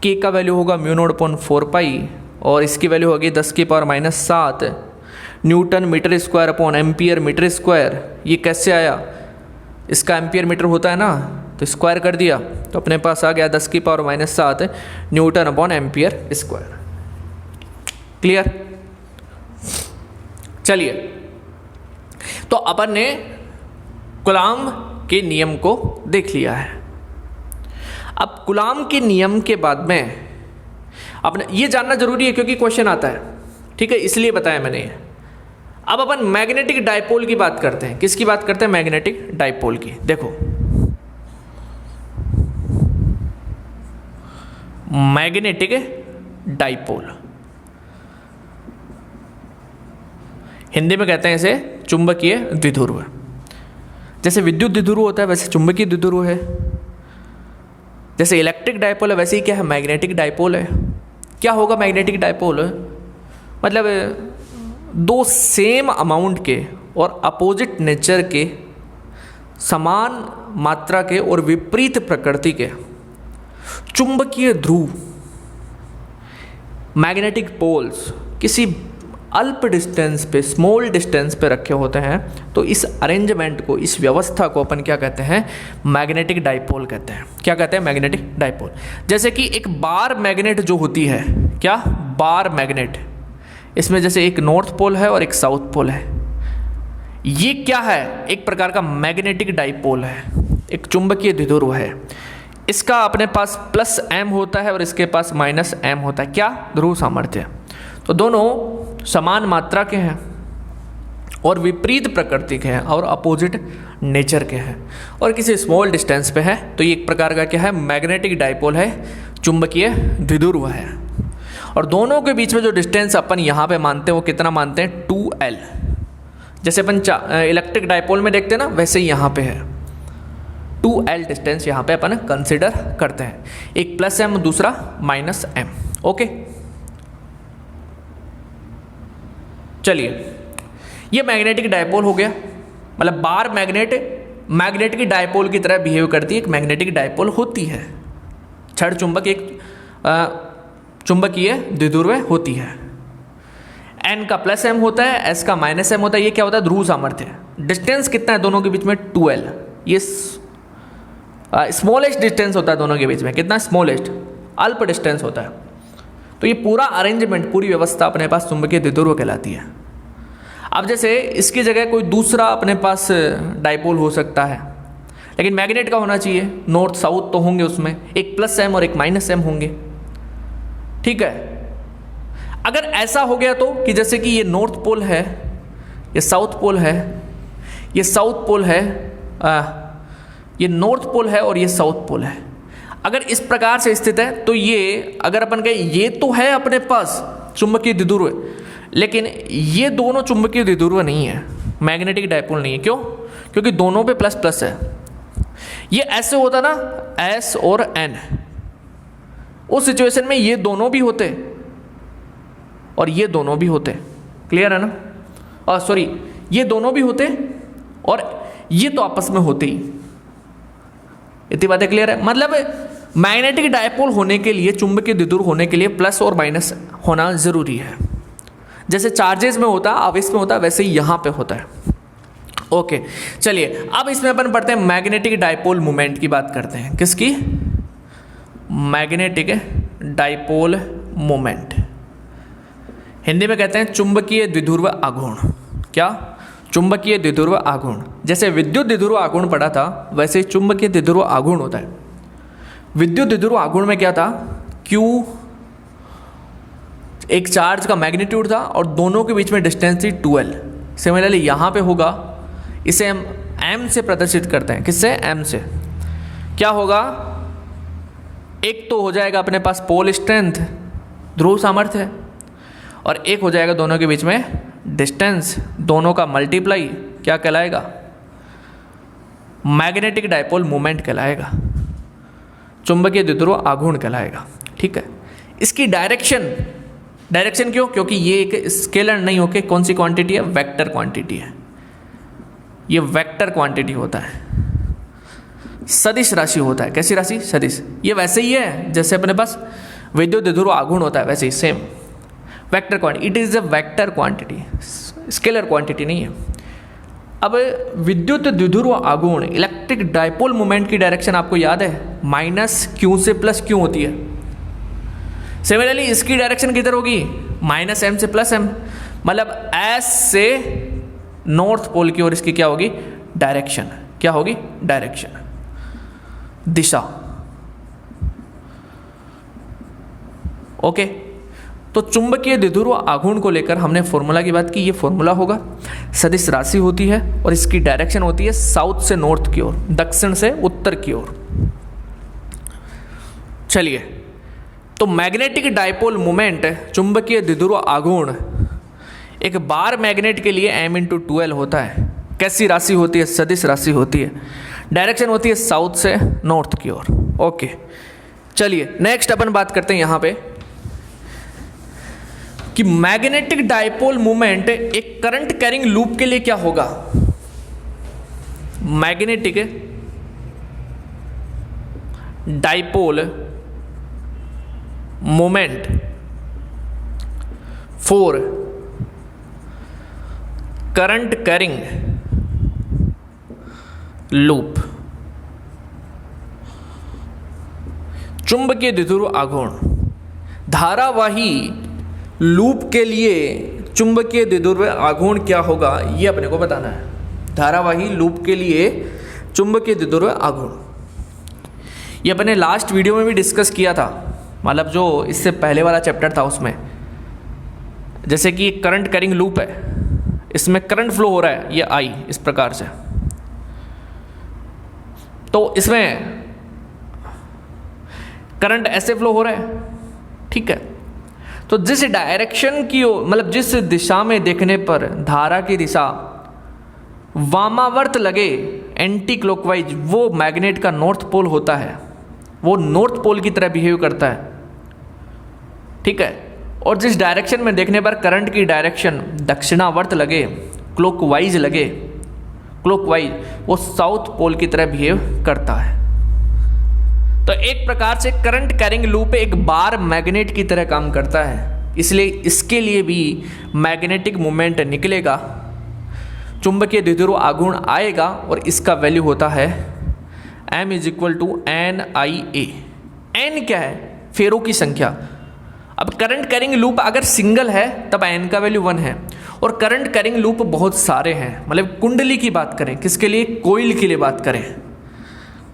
K का वैल्यू होगा μ0/4 पाई, और इसकी वैल्यू होगी 10⁻⁷ newton metre square upon ampere metre square. ये कैसे आया, इसका एम्पियर मीटर होता है ना, तो स्क्वायर कर दिया, तो अपने पास आ गया 10⁻⁷ Newton upon ampere square. Clear. चलिए, तो अपन ने कूलाम के नियम को देख लिया है। अब कूलाम के नियम के बाद में अपने ये जानना जरूरी है, क्योंकि क्वेश्चन आता है, ठीक है, इसलिए बताया मैंने ये। अब अपन मैग्नेटिक डाइपोल की बात करते हैं। किसकी बात करते हैं, मैग्नेटिक डाइपोल की। देखो मैग्नेटिक डाइपोल, हिंदी में कहते हैं इसे चुंबकीय द्विध्रुव। जैसे विद्युत द्विध्रुव होता है वैसे चुंबकीय द्विध्रुव है। जैसे इलेक्ट्रिक डाइपोल है वैसे ही क्या है, मैग्नेटिक डाइपोल है। क्या होगा मैग्नेटिक डाइपोल, मतलब दो सेम अमाउंट के और अपोजिट नेचर के, समान मात्रा के और विपरीत प्रकृति के चुंबकीय ध्रुव, मैग्नेटिक पोल्स किसी अल्प डिस्टेंस पे, स्मॉल डिस्टेंस पे रखे होते हैं, तो इस अरेंजमेंट को, इस व्यवस्था को अपन क्या कहते हैं, मैग्नेटिक डाइपोल कहते हैं। क्या कहते हैं, मैग्नेटिक डाइपोल। जैसे कि एक बार मैग्नेट जो होती है, क्या, बार मैग्नेट, इसमें जैसे एक नॉर्थ पोल है और एक साउथ पोल है, ये क्या है, एक प्रकार का मैग्नेटिक डाइपोल है, एक चुंबकीय द्विध्रुव है। इसका अपने पास प्लस m होता है और इसके पास माइनस m होता है, क्या, ध्रुव सामर्थ्य। तो दोनों समान मात्रा के हैं और विपरीत प्रकृति के हैं और अपोजिट नेचर के हैं, और किसी स्मॉल डिस्टेंस पे है, तो ये एक प्रकार का क्या है, मैग्नेटिक डाइपोल है, चुंबकीय द्विध्रुव है। और दोनों के बीच में जो डिस्टेंस अपन यहाँ पे मानते हैं वो कितना मानते हैं, 2L। जैसे अपन इलेक्ट्रिक डाइपोल में देखते हैं ना, वैसे ही यहाँ पे है 2L डिस्टेंस यहाँ पे अपन कंसिडर करते हैं, एक प्लस m दूसरा माइनस m। ओके, चलिए, ये मैग्नेटिक डाइपोल हो गया, मतलब बार मैग्नेट की डाइपोल की तरह बिहेव करती है, एक मैग्नेटिक डाइपोल होती है, छड़ चुंबक एक चुंबकीय द्विध्रुव होती है। N का प्लस m होता है, S का माइनस m होता है, ये क्या होता है, ध्रुव सामर्थ्य। डिस्टेंस कितना है दोनों के बीच में, 2L। ये स्मॉलेस्ट डिस्टेंस होता है दोनों के बीच में, कितना, स्मॉलेस्ट, अल्प डिस्टेंस होता है। तो ये पूरा अरेंजमेंट, पूरी व्यवस्था अपने पास चुंबकीय द्विध्रुव कहलाती है। अब जैसे इसकी जगह कोई दूसरा अपने पास डाइपोल हो सकता है, लेकिन मैग्नेट का होना चाहिए, नॉर्थ साउथ तो होंगे उसमें, एक प्लस m और एक माइनस m होंगे, ठीक है। अगर ऐसा हो गया तो कि जैसे कि ये नॉर्थ पोल है, ये साउथ पोल है, ये साउथ पोल है, ये नॉर्थ पोल है और ये साउथ पोल है, अगर इस प्रकार से स्थित है, तो ये अगर अपन कहें ये तो है अपने पास चुंबकीय द्विध्रुव, लेकिन ये दोनों चुंबकीय द्विध्रुव नहीं है, मैग्नेटिक डाइपोल नहीं है। क्यों? क्योंकि दोनों पे प्लस प्लस है। ये ऐसे होता ना, S और N, उस सिचुएशन में ये दोनों भी होते और ये दोनों भी होते, क्लियर है ना, सॉरी, ये दोनों भी होते और ये तो आपस में होते ही। इतनी बातें क्लियर है? मतलब मैग्नेटिक डाइपोल होने के लिए, चुंबकीय द्विध्रुव होने के लिए प्लस और माइनस होना जरूरी है। जैसे चार्जेस में होता है, आवेश में होता है, वैसे ही यहाँ पे होता है। ओके, चलिए अब इसमें अपन पढ़ते हैं मैग्नेटिक डाइपोल मोमेंट की बात करते हैं। किसकी? मैग्नेटिक डाइपोल मोमेंट, हिंदी में कहते हैं चुंबकीय द्विध्रुव आघूर्ण। क्या? चुंबकीय द्विध्रुव आघूर्ण। जैसे विद्युत द्विध्रुव आघूर्ण पढ़ा था, वैसे चुंबकीय द्विध्रुव आघूर्ण होता है। विद्युत द्विध्रुव आघूर्ण में क्या था, Q एक चार्ज का मैग्नीट्यूड था और दोनों के बीच में डिस्टेंस थी 2L। सिमिलरली यहाँ पे होगा, इसे हम M से प्रदर्शित करते हैं। किससे? M से। क्या होगा, एक तो हो जाएगा अपने पास पोल स्ट्रेंथ, ध्रुव सामर्थ्य है, और एक हो जाएगा दोनों के बीच में डिस्टेंस, दोनों का मल्टीप्लाई क्या कहलाएगा? मैग्नेटिक डाइपोल मोमेंट कहलाएगा, चुंबकीय द्विध्रुव आघूर्ण कहलाएगा। ठीक है, इसकी डायरेक्शन क्यों? क्योंकि ये एक स्केलर नहीं होके कौन सी क्वांटिटी है? वेक्टर क्वांटिटी है। ये वेक्टर क्वांटिटी होता है, सदिश राशि होता है। कैसी राशि? सदिश। ये वैसे ही है जैसे अपने पास विद्युत द्विध्रुव आघूर्ण होता है, वैसे ही same vector quantity. It is a vector quantity, scalar quantity नहीं है। अब विद्युत द्विध्रुव आघूर्ण, इलेक्ट्रिक डाइपोल मोमेंट की डायरेक्शन आपको याद है, माइनस क्यू से प्लस क्यू होती है। सिमिलरली इसकी डायरेक्शन किधर होगी? माइनस एम से प्लस एम, मतलब एस से नॉर्थ पोल की ओर इसकी क्या होगी? डायरेक्शन। क्या होगी? डायरेक्शन, दिशा। ओके, तो चुंबकीय द्विध्रुव आघूर्ण को लेकर हमने फॉर्मूला की बात की। ये फॉर्मूला होगा, सदिश राशि होती है और इसकी डायरेक्शन होती है साउथ से नॉर्थ की ओर, दक्षिण से उत्तर की ओर। चलिए, तो मैग्नेटिक डाइपोल मोमेंट, चुंबकीय द्विध्रुव आघूर्ण, एक बार मैग्नेट के लिए m×2L होता है। कैसी राशि होती है? सदिश राशि होती है। डायरेक्शन होती है साउथ से नॉर्थ की ओर। ओके, चलिए नेक्स्ट अपन बात करते हैं यहां पे कि मैग्नेटिक डाइपोल मोमेंट एक करंट कैरिंग लूप के लिए क्या होगा? Magnetic dipole moment for current carrying loop, चुंबकीय द्विध्रुव आघूर्ण। धारावाही लूप के लिए चुंबकीय द्विध्रुव आघूर्ण क्या होगा, ये अपने को बताना है। धारावाही लूप के लिए चुंबकीय द्विध्रुव आघूर्ण ये अपने लास्ट वीडियो में भी डिस्कस किया था, मतलब जो इससे पहले वाला चैप्टर था उसमें। जैसे कि करंट कैरिंग लूप है, इसमें करंट फ्लो हो रहा है, ये आई इस प्रकार से, तो इसमें करंट ऐसे फ्लो हो रहा है, ठीक है। तो जिस डायरेक्शन की मतलब जिस दिशा में देखने पर धारा की दिशा वामावर्त लगे, एंटी क्लॉकवाइज, वो मैग्नेट का नॉर्थ पोल होता है, वो नॉर्थ पोल की तरह बिहेव करता है, ठीक है। और जिस डायरेक्शन में देखने पर करंट की डायरेक्शन दक्षिणावर्त लगे, क्लॉकवाइज लगे, क्लॉकवाइज, वो साउथ पोल की तरह बिहेव करता है। तो एक प्रकार से करंट कैरिंग लूप एक बार मैग्नेट की तरह काम करता है, इसलिए इसके लिए भी मैग्नेटिक मोमेंट निकलेगा, चुंबकीय द्विध्रुव आघूर्ण आएगा, और इसका वैल्यू होता है m is equal to NIA। n क्या है? फेरों की संख्या। अब करंट कैरिंग लूप अगर सिंगल है तब n का वैल्यू 1 है, और करंट कैरिंग लूप बहुत सारे हैं, मतलब कुंडली की बात करें, किसके लिए? कोइल के लिए बात करें,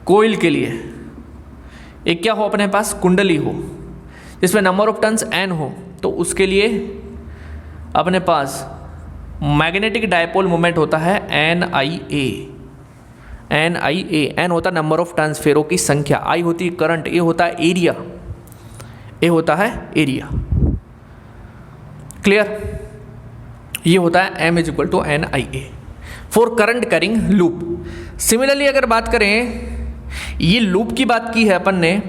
कोइल के लिए एक क्या हो अपने पास? कुंडली हो, जिसमें नंबर ऑफ टर्न्स n हो, तो उसके लिए अपने पास मैग्नेटिक डायपोल मोमेंट होता है NIA। n होता है नंबर ऑफ टर्न्स, फेरों की संख्या, I होती है करंट, A होता है एरिया, A होता है एरिया। क्लियर? ये होता है m is equal to NIA for current carrying loop. Similarly अगर बात करें, ये लूप की बात की है अपन ने,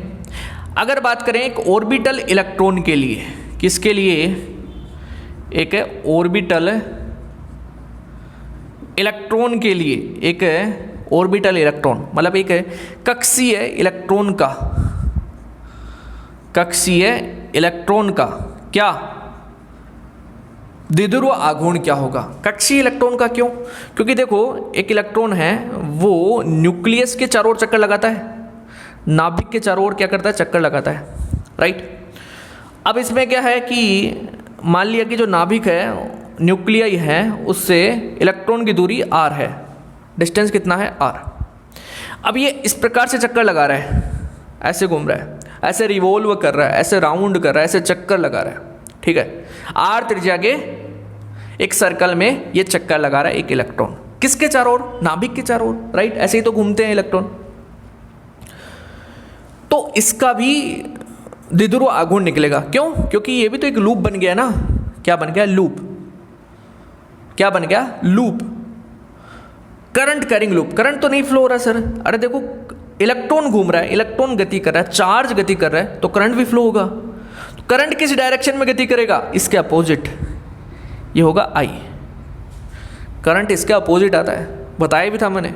अगर बात करें एक ऑर्बिटल इलेक्ट्रॉन के लिए, किसके लिए? एक ऑर्बिटल इलेक्ट्रॉन के लिए, एक ऑर्बिटल इलेक्ट्रॉन मतलब एक कक्षीय इलेक्ट्रॉन का, कक्षीय इलेक्ट्रॉन का क्या द्विध्रुव आघूर्ण क्या होगा? कक्षीय इलेक्ट्रॉन का क्यों? क्योंकि देखो एक इलेक्ट्रॉन है, वो न्यूक्लियस के चारों ओर चक्कर लगाता है, नाभिक के चारों ओर क्या करता है? चक्कर लगाता है, राइट। अब इसमें क्या है कि मान लिया कि जो नाभिक है, न्यूक्लियस है, उससे इलेक्ट्रॉन की दूरी r है, डिस्टेंस कितना है? r। अब ये इस प्रकार से चक्कर लगा रहा है, ऐसे घूम रहा है, ऐसे रिवॉल्व कर रहा है, ऐसे राउंड कर रहा है, ऐसे चक्कर लगा रहा है, ठीक है। r त्रिज्या के एक सर्कल में ये चक्कर लगा रहा है एक इलेक्ट्रॉन, किसके चारों ओर? नाभिक के चारों ओर, राइट। ऐसे ही तो घूमते हैं इलेक्ट्रॉन। तो इसका भी द्विध्रुव आघूर्ण निकलेगा, क्यों? क्योंकि ये भी तो एक लूप बन गया ना। क्या बन गया? लूप। क्या बन गया? Loop. Current carrying loop. Current तो नहीं फ्लो हो रहा सर, अरे देखो इलेक्ट्रॉन घूम रहा है, इलेक्ट्रॉन गति कर रहा है, चार्ज गति कर रहा है, तो करंट भी फ्लो होगा। तो करंट किस डायरेक्शन में गति करेगा? इसके अपोजिट, ये होगा I। करंट इसके अपोजिट आता है, बताया भी था मैंने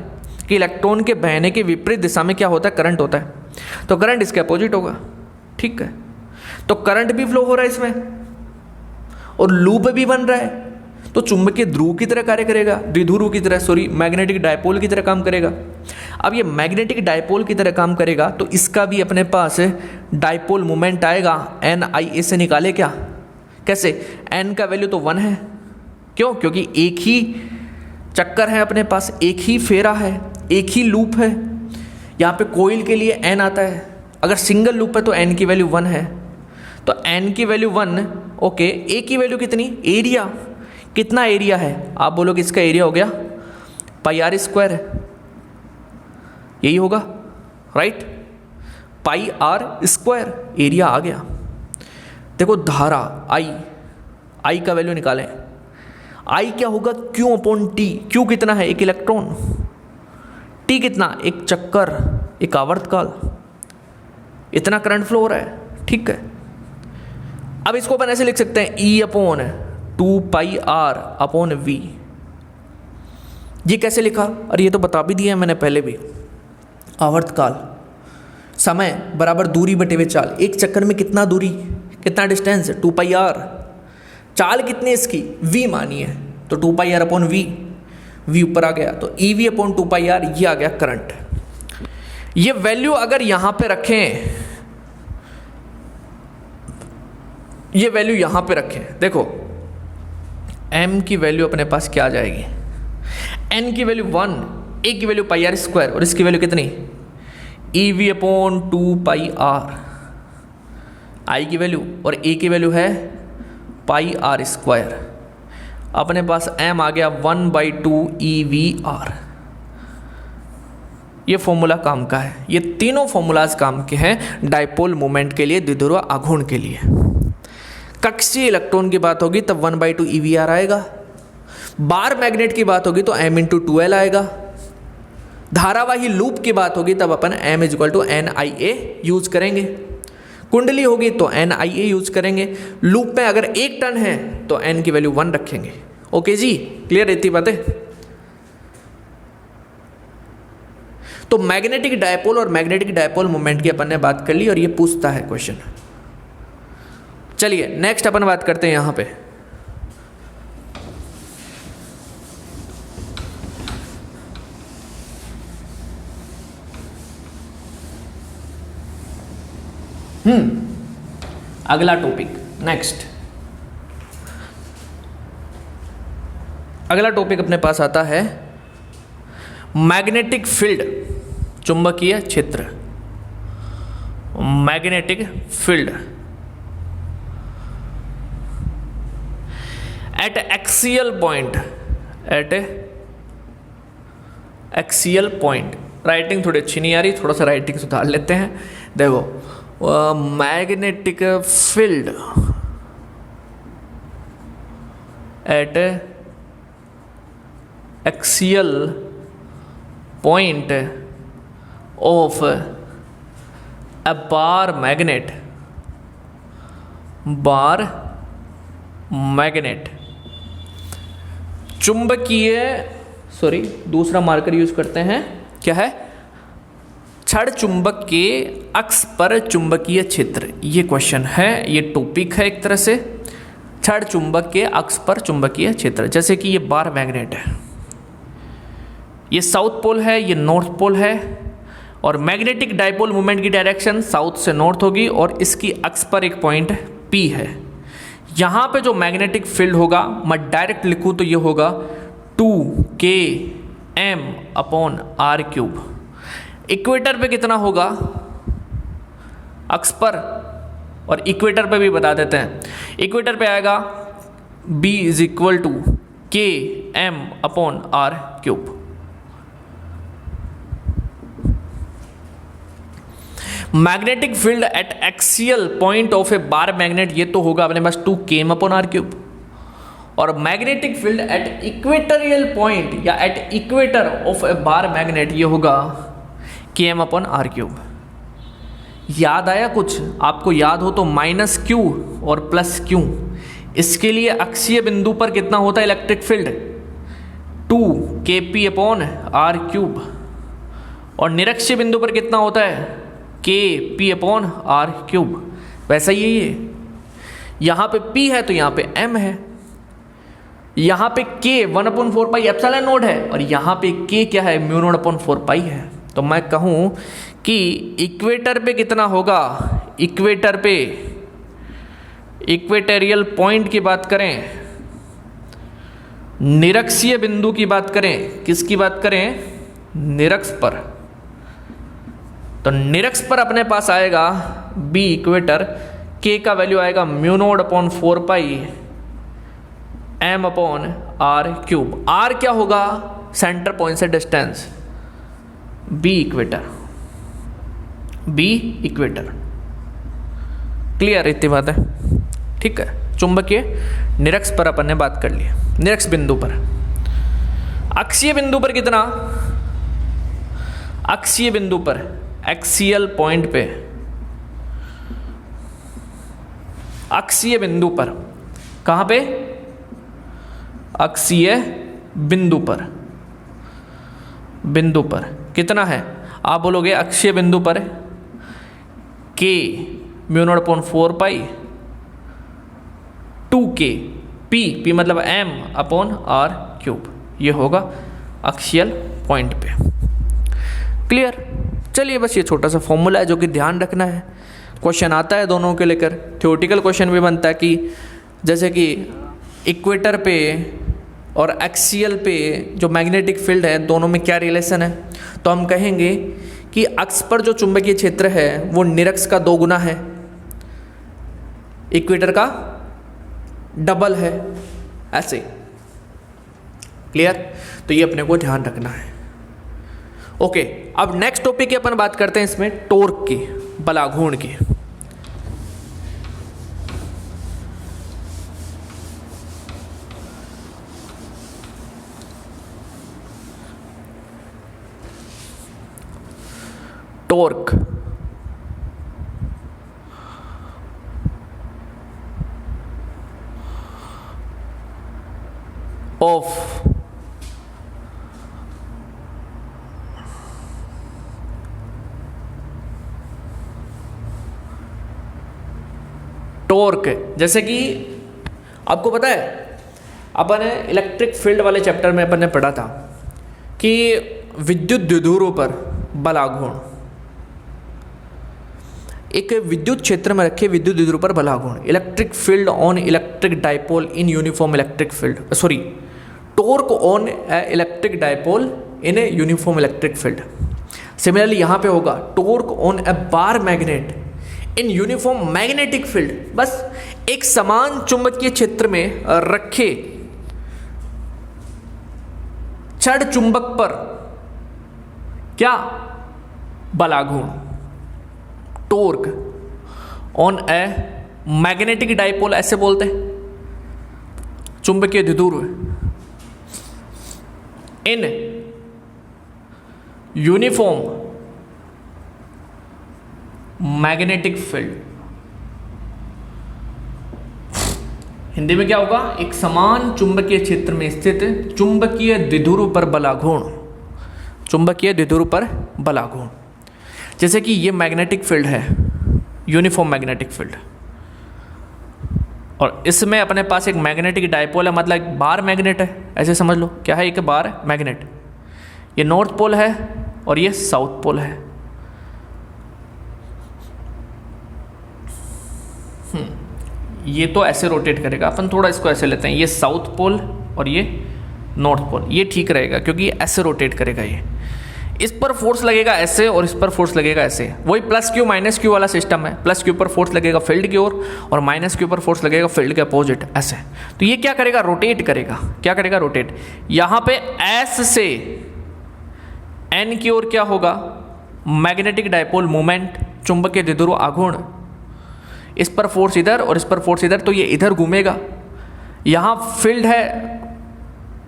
कि इलेक्ट्रॉन के बहने के विपरीत दिशा में क्या होता है? करंट होता है, तो करंट इसके अपोजिट होगा, ठीक है। तो करंट भी फ्लो हो रहा है इसमें, और लूप भी बन रहा है, तो चुंबकीय ध्रुव की तरह कार्य करेगा, द्विध्रुव की तरह, सॉरी मैग्नेटिक डायपोल की तरह काम करेगा। अब ये मैग्नेटिक डायपोल की तरह काम करेगा, तो इसका भी अपने पास डायपोल मोमेंट आएगा, NIA से निकाले क्या? कैसे? n का वैल्यू तो 1 है, क्यों? क्योंकि एक ही चक्कर है अपने पास, एक ही फेरा है, एक ही लूप है। यहाँ पे कोइल के लिए n आता है, अगर सिंगल लूप है तो n की वैल्यू 1 है, तो n की वैल्यू 1, ओके। a की वैल्यू कितनी? एरिया। कितना एरिया है? आप बोलोगे इसका एरिया हो गया πr², यही होगा, राइट। πr² एरिया आ गया। देखो धारा I का वैल्यू निकालें, I क्या होगा? Q/T। Q कितना है? एक इलेक्ट्रॉन। T कितना? एक चक्कर, एक आवर्तकाल। इतना करंट फ्लो हो रहा है, ठीक है। अब इसको अपन ऐसे लिख सकते हैं E/2πr/V। ये कैसे लिखा? अरे ये तो बता भी दिया है मैंने पहले भी। आवर्तकाल, समय बराबर दूरी बटे में चाल। एक चक्कर में कितना दूरी, कितना डिस्टेंस? 2πr। चाल कितनी इसकी? V मानिए, तो 2πr/v, v ऊपर आ गया तो EV/2πr, ये आ गया करंट। ये वैल्यू अगर यहां पे रखें, ये वैल्यू यहां पे रखें, देखो m की वैल्यू अपने पास क्या आ जाएगी, n की वैल्यू 1, a की वैल्यू πr², और इसकी वैल्यू कितनी, EV/2πr, i की वैल्यू, और a की वैल्यू है πr²। अपने पास m आ गया 1/2 EVR। ये फॉर्मूला काम का है, ये तीनों फॉर्मूलाज काम के हैं डायपोल मोमेंट के लिए, द्विध्रुव आघूर्ण के लिए। कक्षीय इलेक्ट्रॉन की बात होगी तब 1/2 EVR आएगा, बार मैग्नेट की बात होगी तो m×2l आएगा, धारावाही लूप की बात होगी तब अपन m=NIA यूज करेंगे, कुंडली होगी तो NIA यूज करेंगे, लूप में अगर 1 टर्न है तो n की वैल्यू 1 रखेंगे। ओके जी, क्लियर रहती बातें। तो मैग्नेटिक डायपोल और मैग्नेटिक डायपोल मोमेंट की अपन ने बात कर ली, और ये पूछता है क्वेश्चन। चलिए नेक्स्ट अपन बात करते हैं यहां पे, अगला टॉपिक, नेक्स्ट अगला टॉपिक अपने पास आता है मैग्नेटिक फील्ड, चुंबकीय क्षेत्र, magnetic field at axial point, eight axial point. Writing थोड़ी अच्छी नहीं आ रही, थोड़ा सा राइटिंग सुधार लेते हैं। देखो magnetic field at axial point of a bar magnet, bar magnet, चुंबकीय, सॉरी दूसरा मार्कर यूज करते हैं, क्या है, छड़ चुंबक के अक्ष पर चुंबकीय क्षेत्र। ये क्वेश्चन है, ये टॉपिक है एक तरह से, छड़ चुंबक के अक्ष पर चुंबकीय क्षेत्र। जैसे कि ये बार मैग्नेट है, ये साउथ पोल है, ये नॉर्थ पोल है, और मैग्नेटिक डायपोल मोमेंट की डायरेक्शन साउथ से नॉर्थ होगी, और इसकी अक्ष पर एक पॉइंट P है। यहाँ पे जो मैग्नेटिक फील्ड होगा, मैं डायरेक्ट लिखूँ तो ये होगा 2km/r³। इक्वेटर पे कितना होगा, अक्ष पर, और इक्वेटर पे भी बता देते हैं। इक्वेटर पे आएगा B=km/r³। Magnetic field at axial point of a bar magnet, ये तो होगा अपने पास 2km/r³, और magnetic field at equatorial point या at equator of a bar magnet, ये होगा km/r³। याद आया कुछ, आपको याद हो तो -q और +q, इसके लिए अक्षीय बिंदु पर कितना होता है इलेक्ट्रिक फील्ड, 2kp/r³, और निरक्षीय बिंदु पर कितना होता है kp/r³। वैसा ही है ये, यहाँ पे p है तो यहाँ पे m है, यहाँ पे k 1/4πε0 है, और यहाँ पे k क्या है, μ0/4π है। तो मैं कहूँ कि इक्वेटर पे कितना होगा, इक्वेटर पे, इक्वेटोरियल पॉइंट की बात करें, निरक्षीय बिंदु की बात करें, किसकी बात करें, निरक्ष पर, तो निरक्ष पर अपने पास आएगा B इक्वेटर, K का वैल्यू आएगा μ0/4π m/r³। R क्या होगा, सेंटर पॉइंट से distance, B equator, B equator. Clear इतनी बात है, ठीक है। चुंबकीय निरक्ष पर अपन ने बात कर ली, निरक्ष बिंदु पर। अक्षीय बिंदु पर कितना, अक्षीय बिंदु पर, एक्सियल पॉइंट पे, अक्षीय बिंदु पर, कहां पे, अक्षीय बिंदु पर, बिंदु पर कितना है, आप बोलोगे अक्षीय बिंदु पर k μ0/4π 2k पी मतलब एम अपॉन आर क्यूब, ये होगा अक्षीय पॉइंट पे। क्लियर? चलिए बस ये छोटा सा फॉर्मूला है जो कि ध्यान रखना है। क्वेश्चन आता है दोनों के लेकर, थ्योरेटिकल क्वेश्चन भी बनता है कि जैसे कि इक्वेटर पे और एक्सियल पे जो मैग्नेटिक फील्ड है दोनों में क्या रिलेशन है, तो हम कहेंगे कि अक्ष पर जो चुंबकीय क्षेत्र है वो निरक्ष का 2 गुना है, इक्वेटर का डबल है, ऐसे। क्लियर? तो ये अपने को ध्यान रखना है। ओके, अब नेक्स्ट टॉपिक की अपन बात करते हैं इसमें टॉर्क की, बलाघूर्ण की। टॉर्क ऑफ टॉर्क, जैसे कि आपको पता है अपन इलेक्ट्रिक फील्ड वाले चैप्टर में अपन ने पढ़ा था कि विद्युत द्विध्रुवों पर बलाघूर्ण, एक विद्युत क्षेत्र में रखे विद्युत द्विध्रुव पर बलाघूर्ण, electric field on electric dipole in uniform electric field, sorry, torque on electric dipole in a uniform electric field. Similarly यहाँ पे होगा torque on a bar magnet in uniform magnetic field. बस एक समान चुंबकीय क्षेत्र में रखे छड़ चुंबक पर क्या बलाघूर्ण, torque on a magnetic dipole, ऐसे बोलते हैं, चुंबकीय द्विध्रुव in uniform magnetic field. Hindi में क्या होगा? एक समान चुंबकीय क्षेत्र में स्थित चुंबकीय द्विध्रुव पर बलाघूर्ण, चुंबकीय द्विध्रुव पर बलाघूर्ण। जैसे कि ये मैग्नेटिक फील्ड है, यूनिफॉर्म मैग्नेटिक फील्ड, और इसमें अपने पास एक मैग्नेटिक डाइपोल है, मतलब एक बार मैग्नेट है, ऐसे समझ लो। क्या है? एक बार मैग्नेट। ये नॉर्थ पोल है और ये साउथ पोल है। ये तो ऐसे रोटेट करेगा, अपन थोड़ा इसको ऐसे लेते हैं, ये साउथ पोल और ये नॉर्थ पोल, ये ठीक रहेगा क्योंकि ये ऐसे रोटेट करेगा। ये इस पर फोर्स लगेगा ऐसे और इस पर फोर्स लगेगा ऐसे, वही प्लस क्यू माइनस क्यू वाला सिस्टम है। प्लस क्यू पर फोर्स लगेगा फील्ड की ओर और माइनस क्यू पर फोर्स लगेगा फील्ड के अपोजिट, ऐसे। तो ये क्या करेगा? रोटेट करेगा। क्या करेगा? रोटेट। यहाँ पे एस से एन की ओर क्या होगा? मैग्नेटिक डाइपोल मूवमेंट, चुंबकीय द्विध्रुव आघूर्ण, इस पर फोर्स इधर और इस पर फोर्स इधर, तो ये इधर घूमेगा। यहाँ फील्ड है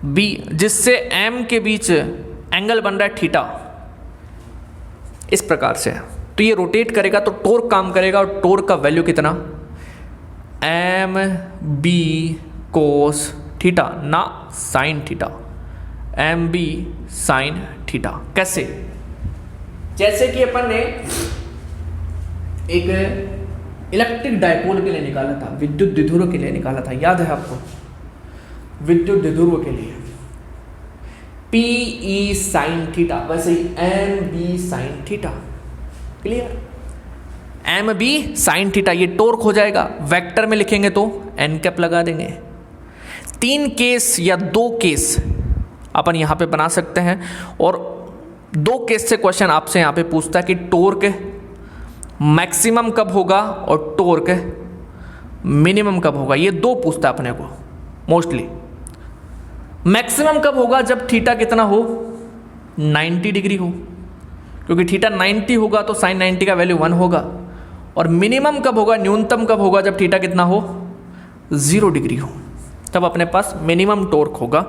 बी जिससे एम के बीच एंगल बन रहा है थीटा, इस प्रकार से। तो ये रोटेट करेगा तो टॉर्क काम करेगा, और टॉर्क का वैल्यू कितना? एम बी कोस थीटा, ना sine theta, M B sine theta. कैसे? जैसे कि अपन ने एक इलेक्ट्रिक डाइपोल के लिए निकाला था, विद्युत द्विध्रुव के लिए निकाला था, याद है आपको? विद्युत द्विध्रुव के लिए पी ई साइन थीटा, वैसे ही M B sine theta. Clear? M B sine theta, ये टॉर्क हो जाएगा। वेक्टर में लिखेंगे तो एन कैप लगा देंगे। 3 केस या 2 केस अपन यहाँ पे बना सकते हैं, और 2 केस से क्वेश्चन आपसे यहाँ पे पूछता है कि टॉर्क मैक्सिमम कब होगा और टॉर्क मिनिमम कब होगा। ये 2 पूछता है अपने को मोस्टली। मैक्सिमम कब होगा? जब थीटा कितना हो? 90 डिग्री हो, क्योंकि थीटा 90 होगा तो साइन 90 का वैल्यू 1 होगा। और मिनिमम कब होगा, न्यूनतम कब होगा? जब थीटा कितना हो? 0 डिग्री हो, तब अपने पास मिनिमम टॉर्क होगा,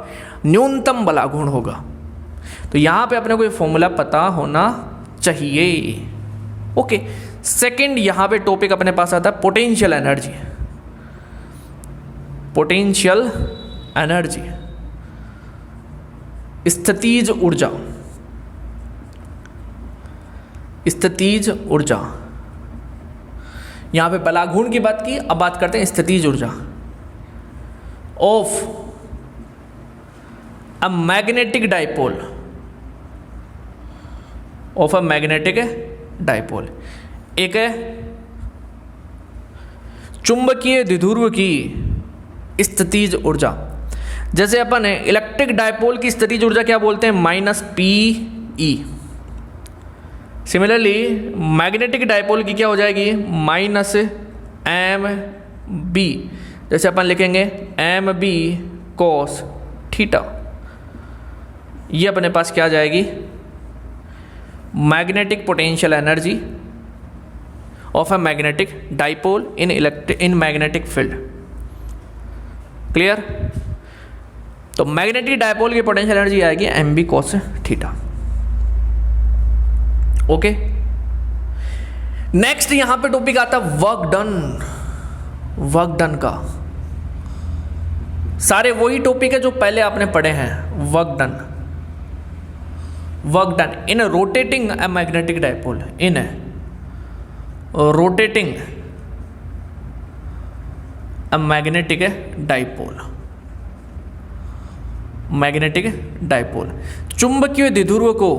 न्यूनतम बलाघूर्ण होगा। तो यहाँ पे अपने को ये फॉर्मूला पता होना चाहिए। ओके, सेकंड यहाँ पे टॉपिक अपने पास आता है पोटेंशियल एनर्जी। पोटेंशियल एनर्जी, स्थितिज ऊर्जा, स्थितिज ऊर्जा। यहां पे बलाघूर्ण की बात की, अब बात करते हैं स्थितिज ऊर्जा। Of a magnetic dipole, of a magnetic dipole. एक है चुंबकीय द्विध्रुव की स्थितिज ऊर्जा। जैसे अपन है इलेक्ट्रिक डाइपोल की स्थितिज ऊर्जा क्या बोलते हैं, -PE। सिमिलरली मैग्नेटिक डाइपोल की क्या हो जाएगी, -MB। जैसे अपन लिखेंगे MB cos थीटा, ये अपने पास क्या आ जाएगी, magnetic potential energy of a magnetic dipole in magnetic field. Clear? तो मैग्नेटिक डाइपोल की पोटेंशियल एनर्जी आएगी MB cos theta. Okay, next यहां पे टॉपिक आता है वर्क डन। वर्क डन का सारे वही टॉपिक है जो पहले आपने पढ़े हैं। Work done, work done in rotating a magnetic dipole, in rotating a magnetic dipole, magnetic dipole. चुंबकीय द्विध्रुव को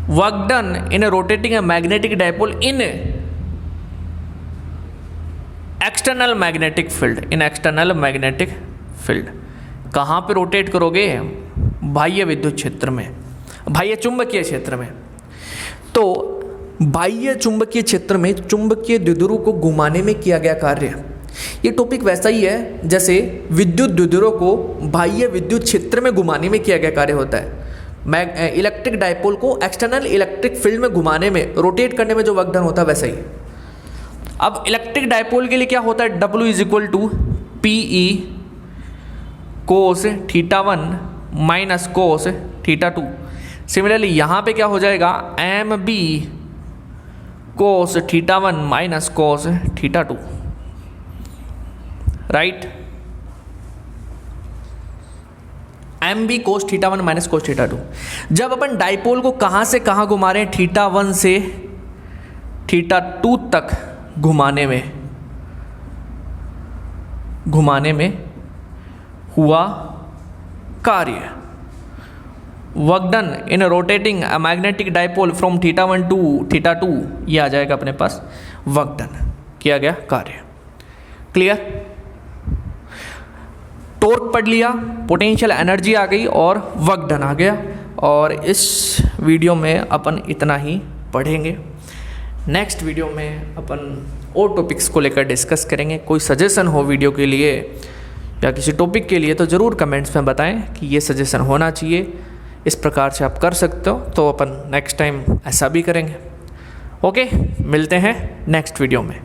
work done in rotating a magnetic dipole in external magnetic field, in external magnetic field. कहाँ पे rotate करोगे, बाह्य विद्युत क्षेत्र में, बाह्य चुंबकीय क्षेत्र में। तो बाह्य चुंबकीय क्षेत्र में चुंबकीय द्विध्रुव को घुमाने में किया गया कार्य, ये टॉपिक वैसा ही है जैसे विद्युत द्विध्रुव को बाह्य विद्युत क्षेत्र में घुमाने में किया गया कार्य होता है। इलेक्ट्रिक डाइपोल को एक्सटर्नल इलेक्ट्रिक फील्ड में घुमाने में, रोटेट करने में जो वर्क डन होता है वैसा ही। अब इलेक्ट्रिक डाइपोल के लिए क्या होता है, W = PE cos θ1 minus cos θ2। Similarly यहाँ पे क्या हो जाएगा, MB cos θ1 minus cos θ2, right. MB cos θ1 minus cos θ2। जब अपन डाइपोल को कहाँ से कहाँ घुमा रहे हैं, θ1 से θ2 तक घुमाने में हुआ कार्य, work done in rotating a magnetic dipole from θ1 to θ2, ये आ जाएगा अपने पास वर्क डन, किया गया कार्य। क्लियर? टॉर्क पढ़ लिया, पोटेंशियल एनर्जी आ गई और वर्क डन आ गया। और इस वीडियो में अपन इतना ही पढ़ेंगे। नेक्स्ट वीडियो में अपन और टॉपिक्स को लेकर डिस्कस करेंगे। कोई सजेशन हो वीडियो के लिए या किसी टॉपिक के लिए तो ज़रूर कमेंट्स में बताएं कि ये सजेशन होना चाहिए, इस प्रकार से आप कर सकते हो, तो अपन नेक्स्ट टाइम ऐसा भी करेंगे। ओके, मिलते हैं नेक्स्ट वीडियो में।